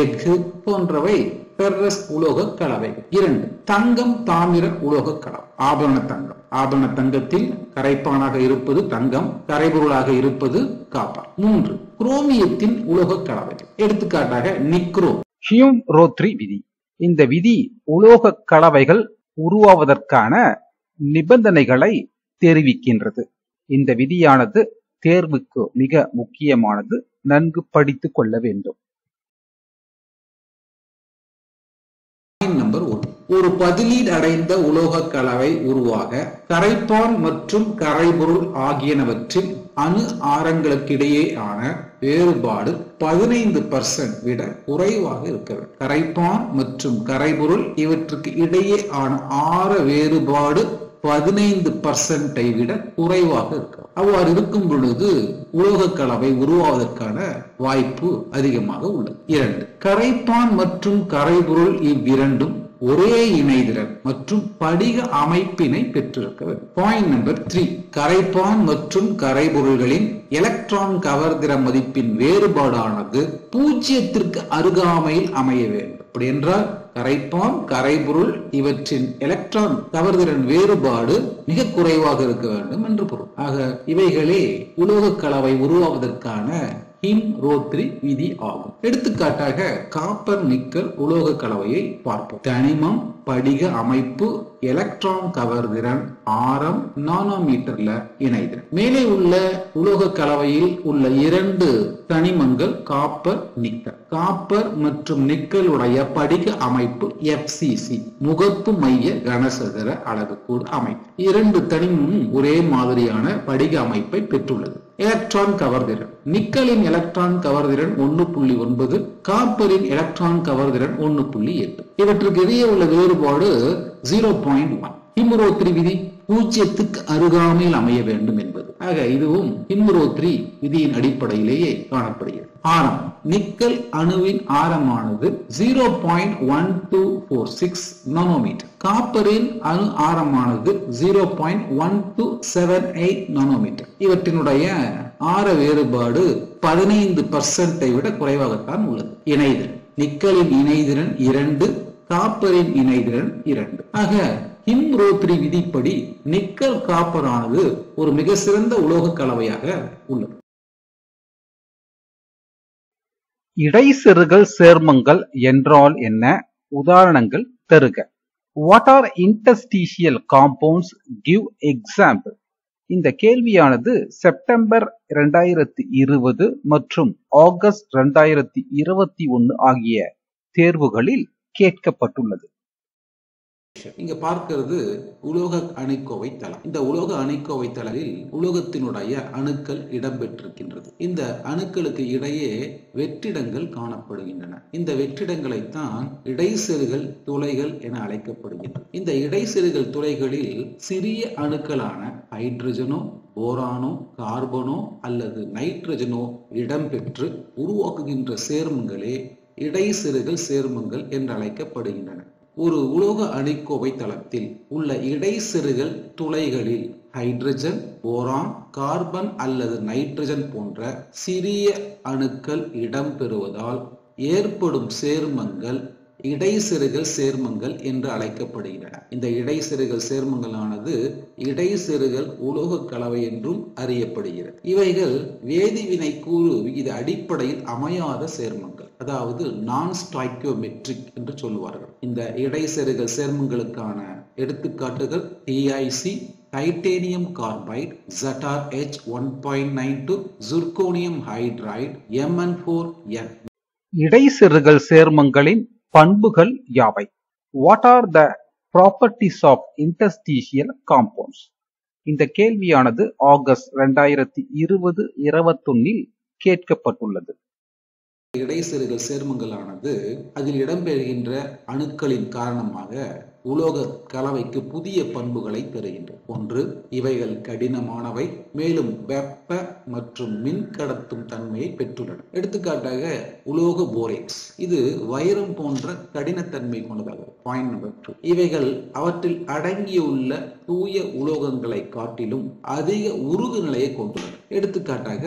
எஃகு போன்றவை ஃபெர்ரஸ் உலோக கலவை. 2. தங்கம் தாமிர உலோக கலவை. ஆபரண தங்கம். ஆபரண தங்கத்தில் கரைப்பானாக இருப்பது தங்கம், கரைபொருளாக இருப்பது காப்பர். 3. குரோமியத்தின் உலோக கலவை. எடுத்துக்காட்டாக நிக்ரோம். ஹியூம்-ரோத்ரி விதி. இந்த விதி உலோக கலவைகள் உருவாவதற்கான நிபந்தனைகளை தெரிவிக்கின்றது. இந்த விதியானது தேர்வுக்கு மிக முக்கியமானது. நன்கு படித்துக் கொள்ள வேண்டும். நம்பர் 1. ஒரு பதிலீடு அடைந்த உலோக கலவை உருவாக கரைப்பான் மற்றும் கரைபொருள் ஆகியனவற்றில் அணு ஆரங்களுக்கிடையேயான வேறுபாடு 15% விட குறைவாக இருக்க வேண்டும். கரைப்பான் மற்றும் கரைபொருள் இவற்றுக்கு இடையே ஆன ஆர வேறுபாடு 15% விட குறைவாக இருக்க. அவ்வாறு இருக்கும் பொழுது உலோக கலவை உருவாவதற்கான வாய்ப்பு அதிகமாக உள்ளது. 2. கரைப்பான் மற்றும் கரைபொருள் இவ்விரண்டும் ஒரே இணைதிறன் மற்றும் படிக அமைப்பினை பெற்றிருக்க வேண்டும். Point number 3. கரைப்பான் மற்றும் கரைபொருள்களின் எலக்ட்ரான் கவர்திற மதிப்பின் வேறுபாடானது 0க்கு அருகாமையில் அமைய வேண்டும். அப்படி என்றால் கரைப்பான் கரைபொருள் இவற்றின் எலக்ட்ரான் கவர்திறன் வேறுபாடு மிக குறைவாக இருக்க வேண்டும் என்று பொருள். ஆக இவைகளே உலோக கலவை உருவாவதற்கான ஹிம்ரோத்ரி விதி ஆகும். எடுத்துக்காட்டாக காப்பர் நிக்கல் உலோக கலவையை பார்ப்போம். தனிமம், படிக அமைப்பு, எலக்ட்ரான் கவர்திறன், ஆரம், நானோமீட்டர்ல இணைதிறன். மேலே உள்ள உலோக கலவையில் உள்ள 2 தனிமங்கள் காப்பர், நிக்கல். காப்பர் மற்றும் நிக்கலுடைய படிக அமைப்பு FCC, முகப்பு மைய கனசதுர அலகுக்கூடு அமைப்பு. 2 தனிமமும் ஒரே மாதிரியான படிக அமைப்பை பெற்றுள்ளது. எலக்ட்ரான் கவர்திறன். நிக்கலின் எலக்ட்ரான் கவர்திறன் 1.9, காப்பரின் எலக்ட்ரான் கவர்திறன் 1.8. இவற்றுக்கு இடையே உள்ள வேறுபாடு 0.1. ஹிம்ரோத்ரி விதி 0க்கு அருகாமையில் அமைய வேண்டும் என்பது. ஆக இதுவும் ஹிம்ரோத்ரி விதியின் அடிப்படையிலேயே காணப்படுகிறது. ஆரம். நிக்கல் அணுவின் ஆரமானது 0.1246 நானோமீட்டர். காப்பரின் அணு ஆரமானது 0.1278 நானோமீட்டர். இவற்றினுடைய ஆர வேறுபாடு 15% விட குறைவாகத்தான் உள்ளது. இணைதிறன். நிக்கலின் இணைதிறன் 2, காப்பரின் இணைதிறன் 2. ஆக ஹிம்ரோத்ரி விதிப்படி நிக்கல் காப்பரானது ஒரு மிக சிறந்த உலோக கலவையாக உள்ளது. இடைசெருகல் சேர்மங்கள் என்றால் என்ன? உதாரணங்கள் தருக. What are interstitial compounds? Give example. இந்த கேள்வியானது செப்டம்பர் 2020 மற்றும் ஆகஸ்ட் 2021 ஆகிய தேர்வுகளில் கேட்கப்பட்டுள்ளது. இங்க பார்க்கிறது உலோக அணுக்கோவை தளம். இந்த உலோக அணுக்கோவை தளத்தில் உலோகத்தினுடைய அணுக்கள் இடம்பெற்றிருக்கின்றது. இந்த அணுக்களுக்கு இடையே வெற்றிடங்கள் காணப்படுகின்றன. இந்த வெற்றிடங்களைத்தான் இடைசெருகல் துளைகள் என அழைக்கப்படுகின்றன. இந்த இடைசெருகல் துளைகளில் சிறிய அணுக்களான ஹைட்ரஜனோ, போரானோ, கார்பனோ அல்லது நைட்ரஜனோ இடம்பெற்று உருவாக்குகின்ற சேர்மங்களே இடைசெருகல் சேர்மங்கள் என்று அழைக்கப்படுகின்றன. ஒரு உலோக அணுக்கோவை தளத்தில் உள்ள இடைசெருகல் துளைகளில் ஹைட்ரஜன், போரான், கார்பன் அல்லது நைட்ரஜன் போன்ற சிறிய அணுக்கள் இடம்பெறுவதால் ஏற்படும் சேர்மங்கள் இடைசெருகல் சேர்மங்கள் என்று அழைக்கப்படுகின்றன. இந்த இடைசெருகல் சேர்மங்களானது இடைசெருகல் உலோக கலவை என்றும் அறியப்படுகிறது. இவைகள் வேதிவினை கூறு விகித அடிப்படையில் அமையாத சேர்மங்கள், அதாவது நான் ஸ்டாய்கியோமெட்ரிக் என்று சொல்லுவார்கள். இந்த இடைசெருகல் சேர்மங்களுக்கான எடுத்துக்காட்டுகள் TiC, titanium carbide, ZrH 1.92, zirconium hydride, Mn4n. இடைசெருகல் சேர்மங்களின் பண்புகள் யாவை? What are the properties of interstitial compounds? இந்த கேள்வியானது ஆகஸ்ட் 2020-21 கேட்கப்பட்டுள்ளது. இடைசெருகல் சேர்மங்களானது அதில் இடம்பெறுகின்ற அணுக்களின் காரணமாக உலோக கலவைக்கு புதிய பண்புகளை பெறுகின்றன. ஒன்று, இவைகள் கடினமானவை, மேலும் வெப்ப மற்றும் மின் கடத்தும் தன்மையை பெற்றுள்ளன. எடுத்துக்காட்டாக உலோக போரேட்ஸ், இது வைரம் போன்ற கடினத்தன்மை கொண்டதாக. பாயிண்ட் நம்பர் 2, இவைகள் அவற்றில் அடங்கியுள்ள தூய உலோகங்களை காட்டிலும் அதிக உருகு நிலையை கொண்டுள்ளன. எடுத்துக்காட்டாக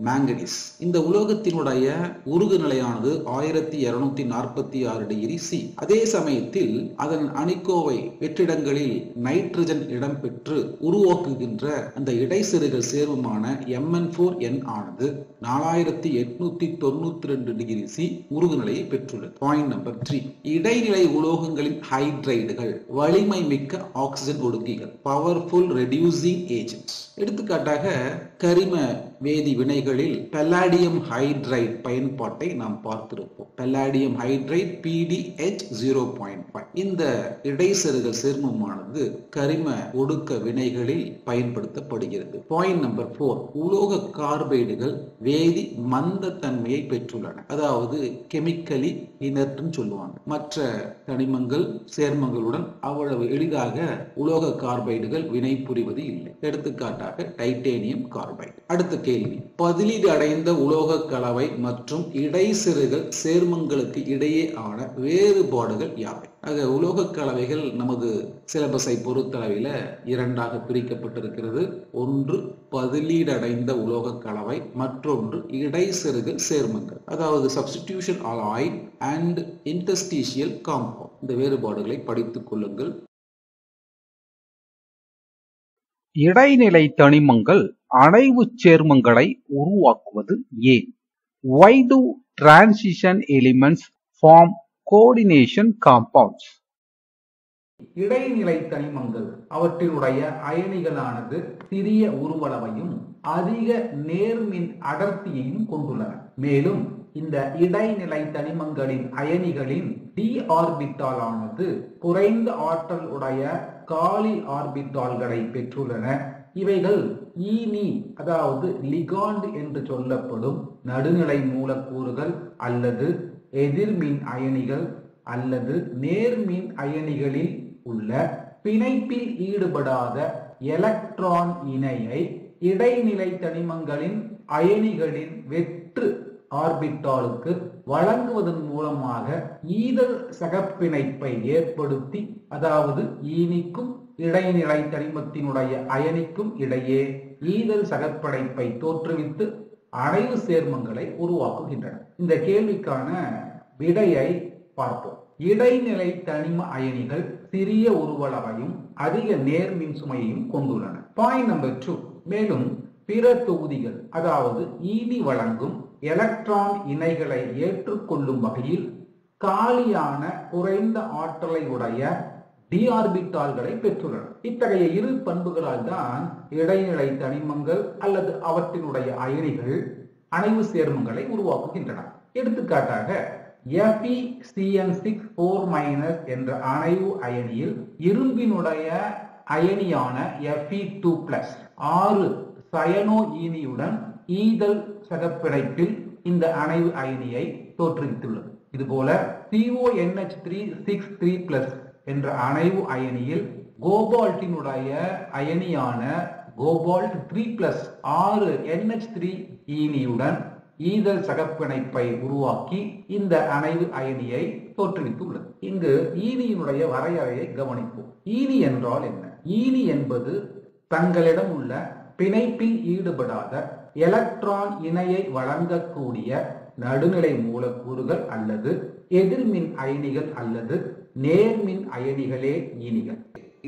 மாங்கனீஸ், இந்த உலோகத்தினுடைய உருகு நிலையானது 1246 டிகிரி சி. அதே சமயத்தில் அதன் அணுக்கோவை வெற்றிடங்களில் நைட்ரஜன் இடம்பெற்று உருவாக்குகின்ற அந்த இடைசெருகல் சேர்மமான Mn4n ஆனது 4892 டிகிரி சி உருகு நிலையை பெற்றுள்ளது. பாயிண்ட் நம்பர் 3, இடைநிலை உலோகங்களின் ஹைட்ரைடுகள் வலிமை மிக்க ஆக்சிஜன் ஒடுக்கிகள், பவர்ஃபுல் ரெடியூசிங் ஏஜென்ட்ஸ். எடுத்துக்காட்டாக கரிம வேதி வினைகளில் பல்லாடியம் ஹைட்ரைடு பயன்பாட்டை நாம் பார்த்திருப்போம். பல்லாடியம் ஹைட்ரைடு PdH 0.5. இந்த இடைசெருகல் சேர்மமானது கரிம ஒடுக்க வினைகளில் பயன்படுத்தப்படுகிறது. பாயிண்ட் நம்பர் 4, உலோக கார்பைடுகள் வேதி மந்த தன்மையை பெற்றுள்ளன, அதாவது கெமிக்கலி இனர்ட் சொல்லுவாங்க. மற்ற கனிமங்கள் சேர்மங்களுடன் அவ்வளவு எளிதாக உலோக கார்பைடுகள் வினை புரிவது இல்லை. எடுத்துக்காட்டாக டைட்டேனியம் கார்பைடு. அடுத்த கேள்வி, பதிலீடு அடைந்த உலோக கலவை மற்றும் இடைசெருகல் சேர்மங்களுக்கு இடையே ஆன வேறுபாடுகள் யாவை? ஆக உலோக கலவைகள் நமது சிலபஸை பொறுத்தளவில் 2ஆக பிரிக்கப்பட்டிருக்கிறது. ஒன்று பதிலீடு அடைந்த உலோக கலவை, மற்றொன்று இடைசெருகல் சேர்மங்கள், அதாவது substitution alloyed and interstitial compound. இந்த வேறுபாடுகளை படித்துக் கொள்ளுங்கள். இடைநிலை தனிமங்கள் அணைவு சேர்மங்களை உருவாக்குவது ஏன்? Why do transition elements form coordination compounds? இடைநிலை தனிமங்கள் அவற்றினுடைய அயனிகளானது சிறிய உருவளவையும் அதிக நேர்மின் அடர்த்தியையும் கொண்டுள்ளன. மேலும் இந்த இடைநிலை தனிமங்களின் அயனிகளின் டி ஆர்பிட்டால் ஆனது குறைந்த ஆற்றல் உடைய காலி ஆர்பிட்டால்களை பெற்றுள்ளன. இவைகள் ஈனி அதாவது லிகாண்ட் என்று சொல்லப்படும் நடுநிலை மூலக்கூறுகள் அல்லது எதிர்மின் அயனிகள் அல்லது நேர்மின் அயனிகளில் உள்ள பிணைப்பில் ஈடுபடாத எலக்ட்ரான் இணையை இடைநிலை தனிமங்களின் அயனிகளின் வெற்று ஆர்பிட்டாலுக்கு வழங்குவதன் மூலமாக ஈதல் சகப்பிணைப்பை ஏற்படுத்தி, அதாவது ஈனிக்கும் இடைநிலை தனிமத்தினுடைய அயனிக்கும் இடையே ஈதல் சகப்பிணைப்பை தோற்றுவித்து அணைவு சேர்மங்களை உருவாக்குகின்றன. இந்த கேள்விக்கான விடையை பார்ப்போம். இடைநிலை தனிம அயனிகள் சிறிய உருவளவையும் அதிக நேர்மின் சுமையையும் கொண்டுள்ளன. Point number 2. மேலும் பிற தொகுதிகள் அதாவது ஈனி வழங்கும் எலக்ட்ரான் இணைகளை ஏற்றுக்கொள்ளும் வகையில் காலியான குறைந்த ஆற்றலை உடைய டி ஆர்பிட்டால்களை பெற்றுள்ளன. இத்தகைய இரு பண்புகளால் தான் இடைநிலை தனிமங்கள் அல்லது அவற்றினுடைய அயனிகள் அணைவு சேர்மங்களை உருவாக்குகின்றன. எடுத்துக்காட்டாக FeCN6 என்ற அணைவு அயனியில் இரும்பினுடைய அயனியான Fe2+ 6 சயனோ ஈனியுடன் ஈதல் சகப்பிணைப்பில் இந்த அணைவு அயனியை தோற்றுவித்துள்ளது. இதுபோல CONH3 என்ற அணைவு அயனியில் கோபால்ட்டினுடைய அயனியான கோபால்ட் 3+ 6 NH3 ஈனியுடன் ஈதல் சகப்பிணைப்பை உருவாக்கி இந்த அணைவு அயனியை தோற்றுவித்துள்ளது. இங்கு ஈனியினுடைய வரையறையை கவனிப்போம். ஈனி என்றால் என்ன? ஈனி என்பது தங்களிடம் உள்ள பிணைப்பில் ஈடுபடாத எலக்ட்ரான் இணையை வழங்கக்கூடிய நடுநிலை மூலக்கூறுகள் அல்லது எதிர்மின் அயனிகள் அல்லது நேர்மின் அயனிகளே ஈனிகள்.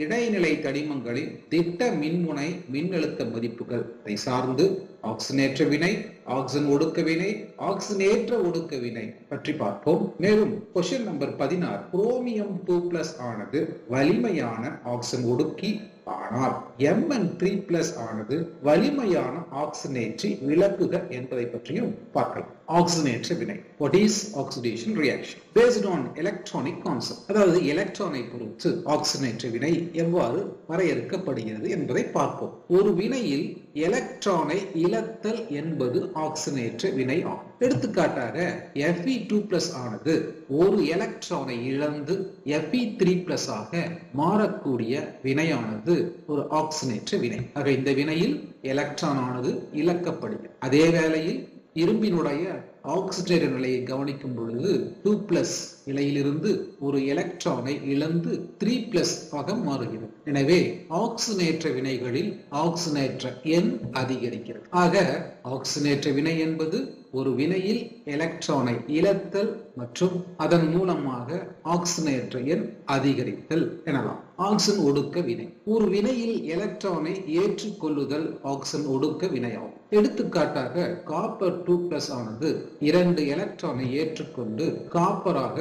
இடைநிலை தனிமங்களின் திட்ட மின்முனை மின்னழுத்த மதிப்புகள் சார்ந்து ஆக்சினேற்ற வினை, ஆக்சிஜன் ஒடுக்க வினை, ஆக்சினேற்ற ஒடுக்க வினை பற்றி பார்ப்போம். மேலும் क्वेश्चन நம்பர் 16, குரோமியம் 2+ ஆனது வலிமையான ஆக்சிஜன் ஒடுக்கி, ஆனால் Mn3+ ஆனது வலிமையான ஆக்சினேற்றி விளக்குக என்பதை பற்றியும் பார்க்கலாம். ஆக்சினேற்ற வினை. What is oxidation reaction? Based on electronic concept. அதாவது எலக்ட்ரானை பொறுத்து ஆக்சினேற்ற வினை எவ்வாறு வரையறுக்கப்படுகிறது என்பதை பார்ப்போம். ஒரு வினையில் எலக்ட்ரானை இழத்தல் என்பது ஆக்சினேற்ற வினை ஆகும். எடுத்துக்காட்டாக Fe2+ ஆனது ஒரு எலக்ட்ரானை இழந்து Fe3+ ஆக மாறக்கூடிய வினையானது ஒரு ஆக்சினேற்ற வினை. ஆக இந்த வினையில் எலக்ட்ரான் ஆனது இழக்கப்படுகிறது. அதே வேளையில் இரும்பினுடைய ஆக்சிஜன் நிலையை கவனிக்கும் பொழுது 2+ நிலையிலிருந்து ஒரு எலக்ட்ரானை இழந்து 3+ ஆக மாறுகிறது. எனவே ஆக்சினேற்ற வினைகளில் ஆக்சினேற்ற எண் அதிகரிக்கிறது. ஆக ஆக்சினேற்ற வினை என்பது ஒரு வினையில் எலக்ட்ரானை இழத்தல் மற்றும் அதன் மூலமாக ஆக்சினேற்ற எண் அதிகரித்தல் எனலாம். ஆக்சிஜன் ஒடுக்க வினை. ஒரு வினையில் எலக்ட்ரானை ஏற்றுக்கொள்ளுதல் ஆக்சிஜன் ஒடுக்க வினையாகும். எடுத்துக்காட்டாக காப்பர் 2+ ஆனது 2 எலக்ட்ரானை ஏற்றுக்கொண்டு காப்பராக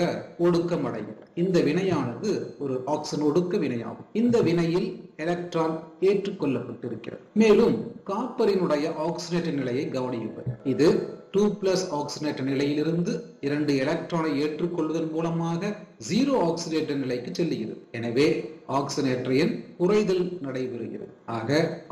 ஒடுக்கமடைகிறது. இந்த வினையானது ஒரு ஆக்சிஜன் ஒடுக்க வினையாகும். இந்த வினையில் எலக்ட்ரான் ஏற்றுக்கொள்ளப்பட்டிருக்கிறது. மேலும் காப்பரினுடைய ஆக்சிஜனேற்ற நிலையை கவனியுங்கள். இது 2+ ஆக்சிஜனேற்ற நிலையிலிருந்து 2 எலக்ட்ரானை ஏற்றுக்கொள்வதன் மூலமாக 0 ஆக்சிஜனேற்ற நிலைக்கு செல்லுகிறது. எனவே ஆக்சிஜனேற்ற எண் குறைதல் நடைபெறுகிறது. ஆக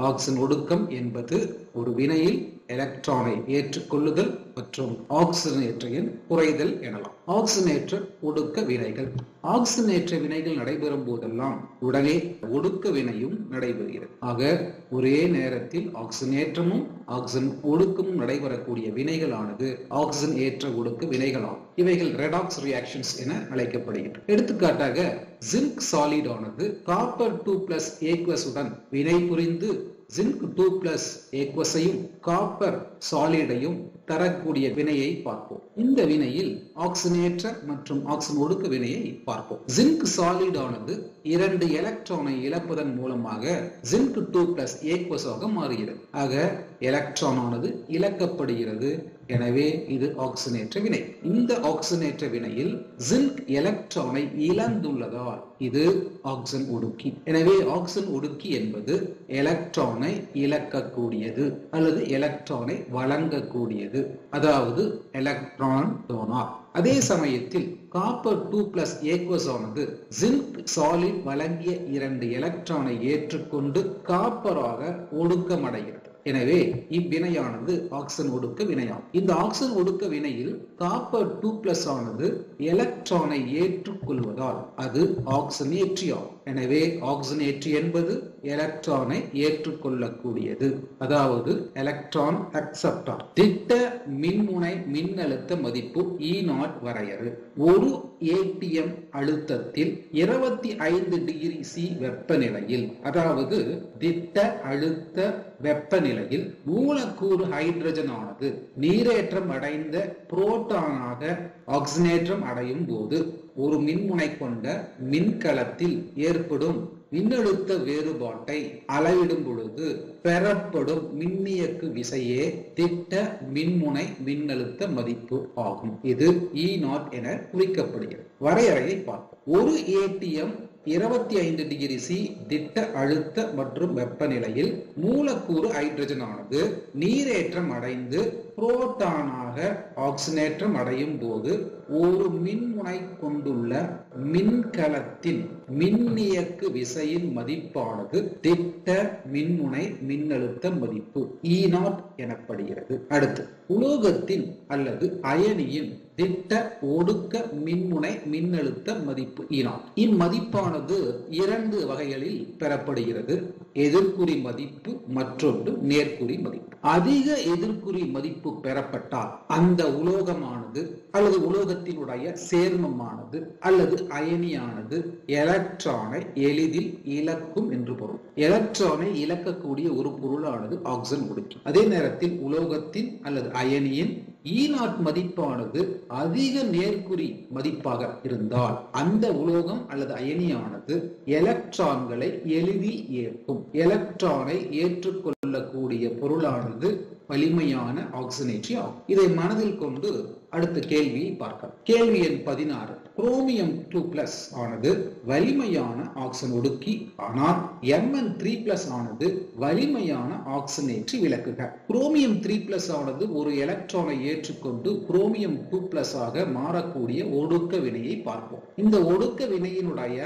ஆக்சிஜன் ஒடுக்கம் என்பது ஒரு வினையில் எலக்ட்ரானை ஏற்றுக்கொள்ளுதல் மற்றும் ஆக்சிஜனேற்ற எண் குறைதல் எனலாம். ஆக்சிஜனேற்ற ஒடுக்க வினைகள். ஆக்சிஜனேற்ற வினைகள் நடைபெறும் போதெல்லாம் உடனே ஒடுக்க வினையும் நடைபெறுகிறது. ஆக ஒரே நேரத்தில் ஆக்சிஜன் ஏற்றமும் ஆக்சிஜன் ஒடுக்கமும் நடைபெறக்கூடிய வினைகளானது ஆக்சிஜன் ஏற்ற ஒடுக்க வினைகளாகும். இவைகள் ரெடாக்ஸ் ரியாக்ஷன்ஸ் என அழைக்கப்படுகின்றன. எடுத்துக்காட்டாக ஜிங்க் சாலிட் ஆனது காப்பர் 2+ aqueous உடன் வினை புரிந்து ஜிங்க் 2+ aqueous-ஐயும் காப்பர் சாலிடையும் தரக்கூடிய வினையை பார்ப்போம். இந்த வினையில் ஆக்சிஜனேற்ற மற்றும் ஆக்சிஜன் ஒடுக்க வினையை பார்ப்போம். ஜிங்க் சாலிட் ஆனது 2 எலக்ட்ரானை இழப்பதன் மூலமாக ஜிங்க் 2+ aqueous ஆக மாறுகிறது. ஆக எலக்ட்ரான் ஆனது இழக்கப்படுகிறது. எனவே இது ஆக்சிஜனேற்ற வினை. இந்த ஆக்சிஜனேற்ற வினையில் ஜிங்க் எலக்ட்ரானை இழந்துள்ளதால் இது ஆக்சிஜன் ஒடுக்கி. எனவே ஆக்சிஜன் ஒடுக்கி என்பது எலக்ட்ரானை இழக்கக்கூடியது அல்லது எலக்ட்ரானை வழங்கக்கூடியது, அதாவது எலக்ட்ரான் டோனார். அதே சமயத்தில் காப்பர் 2+ ஏக்வஸ் ஆனது ஜிங்க் சாலிட் வழங்கிய 2 எலக்ட்ரானை ஏற்றுக்கொண்டு காப்பராக ஒடுக்கமடைகிறது. எனவே இவ்வினையானது ஆக்சிஜன் ஒடுக்க வினையாகும். இந்த ஆக்சிஜன் ஒடுக்க வினையில் காப்பர் 2+ ஆனது எலக்ட்ரானை ஏற்றுக்கொள்வதால் அது ஆக்சிஜனேற்றி ஆகும். எனவே ஆக்சிஜனேற்றி என்பது எலக்ட்ரானை ஏற்றுக்கொள்ளக்கூடியது, அதாவது எலக்ட்ரான் அக்செப்டார். திட்ட மின்முனை மின்னழுத்த மதிப்பு E0 வரையறு. ஒரு ஏடிஎம் அழுத்தத்தில் 25 டிகிரி சி வெப்பநிலையில், அதாவது திட்ட அழுத்த வெப்பநிலையில் மூலக்கூறு ஹைட்ரஜன் ஆனது நீரேற்றம் அடைந்த புரோட்டானாக ஆக்சிஜனேற்றம் அடையும் போது ஒரு மின்முனை கொண்ட மின்கலத்தில் ஏற்படும் மின்னழுத்த வேறுபாட்டை அளவிடும் பொழுது பெறப்படும் மின்னியக்கு விசையே திட்ட மின்முனை மின்னழுத்த மதிப்பு ஆகும். இது E0 என குறிக்கப்படுகிறது. வரையறையை பார்ப்போம். ஒரு ஏடிஎம் 25 டிகிரி சி திட்ட அழுத்த மற்றும் வெப்பநிலையில் மூலக்கூறு ஹைட்ரஜன் ஆனது நீரேற்றம் அடைந்து புரோட்டானாக ஆக்சிஜனேற்றம் அடையும் போது ஒரு மின்முனை கொண்டுள்ள மின்கலத்தின் மின்னியக்கு விசையின் மதிப்பானது திட்ட மின்முனை மின்னழுத்த மதிப்பு E0 எனப்படுகிறது. அடுத்து உலோகத்தின் அல்லது அயனியின் திட்ட ஒடுக்க மின்முனை மின்னழுத்த மதிப்பு E0. இம்மதிப்பானது 2 வகைகளில் பெறப்படுகிறது. எதிர்குறி மதிப்பு, மற்றொன்று நேர்குறி மதிப்பு. அதிக எதிர்குறி மதிப்பு பெறப்பட்டால் அந்த உலோகமானது அல்லது உலோகத்தினுடைய சேர்மமானது அல்லது அயனியானது எலக்ட்ரானை எளிதில் இழக்கும் என்று பொருள். எலக்ட்ரானை இழக்கக்கூடிய ஒரு பொருளானது ஆக்சிஜன் ஒடுக்கி. அதே நேரத்தில் உலோகத்தின் அல்லது அயனியின் E0 மதிப்பானது அதிக நேர்குறி மதிப்பாக இருந்தால் அந்த உலோகம் அல்லது அயனியானது எலக்ட்ரான்களை எளிதில் ஏற்கும். எலக்ட்ரானை ஏற்றுக்கொள்ளக்கூடிய பொருளானது வலிமையான ஆக்சிஜனேற்றி ஆகும். இதை மனதில் கொண்டு அடுத்த கேள்வியை பார்க்கலாம். கேள்வி எண் 16. குரோமியம் 2+ ஆனது வலிமையான ஆக்சிஜன் ஒடுக்கி, ஆனால் Mn3+ ஆனது வலிமையான ஆக்சிஜனேற்றி விளக்குக. குரோமியம் 3+ ஆனது ஒரு எலக்ட்ரானை ஏற்றுக்கொண்டு குரோமியம் 2+ ஆக மாறக்கூடிய ஒடுக்க வினையை பார்ப்போம். இந்த ஒடுக்க வினையினுடைய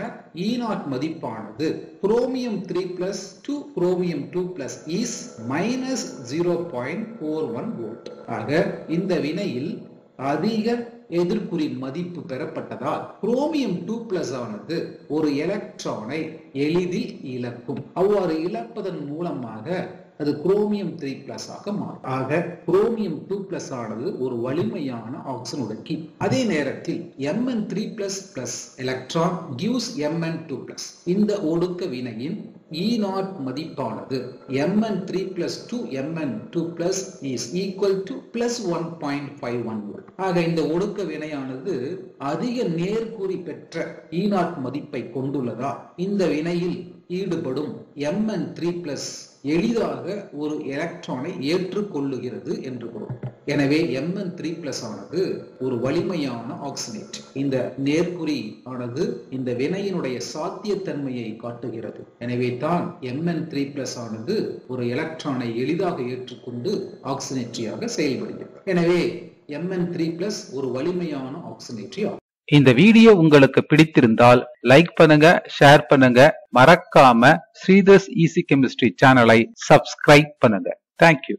E0 மதிப்பானது chromium 3+ to chromium 2+ is -0.41 volt. ஆக இந்த வினையில் அதிக எதிர்குறி மதிப்பு பெறப்பட்டதால் குரோமியம் 2+ ஆனது ஒரு எலக்ட்ரானை எளிதில் இழக்கும். அவ்வாறு இழப்பதன் மூலமாக அது குரோமியம் 3+ ஆக மாறும். ஆக குரோமியம் 2+ ஆனது ஒரு வலிமையான ஆக்சிஜன் ஒடுக்கி. அதே நேரத்தில் Mn3+ எலக்ட்ரான் gives Mn2+. இந்த ஒடுக்க வினையின் E0 மதிப்பானது Mn3+ to Mn2+ is equal to +1.51 volt. ஆக இந்த ஒடுக்க வினையானது அதிக நேர்குறி பெற்ற E0 மதிப்பை கொண்டுள்ளதா இந்த வினையில் ஈடுபடும் Mn3+ எளிதாக ஒரு எலக்ட்ரானை ஏற்றுக்கொள்ளுகிறது என்று பொருள். எனவே Mn3+ ஆனது ஒரு வலிமையான ஆக்சிஜனேட். இந்த நேர்குறி ஆனது இந்த வினையினுடைய சாத்தியத்தன்மையை காட்டுகிறது. எனவே தான் Mn3+ ஆனது ஒரு எலக்ட்ரானை எளிதாக ஏற்றுக்கொண்டு ஆக்சிஜனேற்றியாக செயல்படுகிறது. எனவே Mn3+ ஒரு வலிமையான ஆக்சிஜனேற்றி ஆகும். இந்த வீடியோ உங்களுக்கு பிடித்திருந்தால் லைக் பண்ணுங்க, ஷேர் பண்ணுங்க, மறக்காம ஸ்ரீதர்ஸ் ஈஸி கெமிஸ்ட்ரி சேனலை சப்ஸ்கிரைப் பண்ணுங்க. தேங்க்யூ.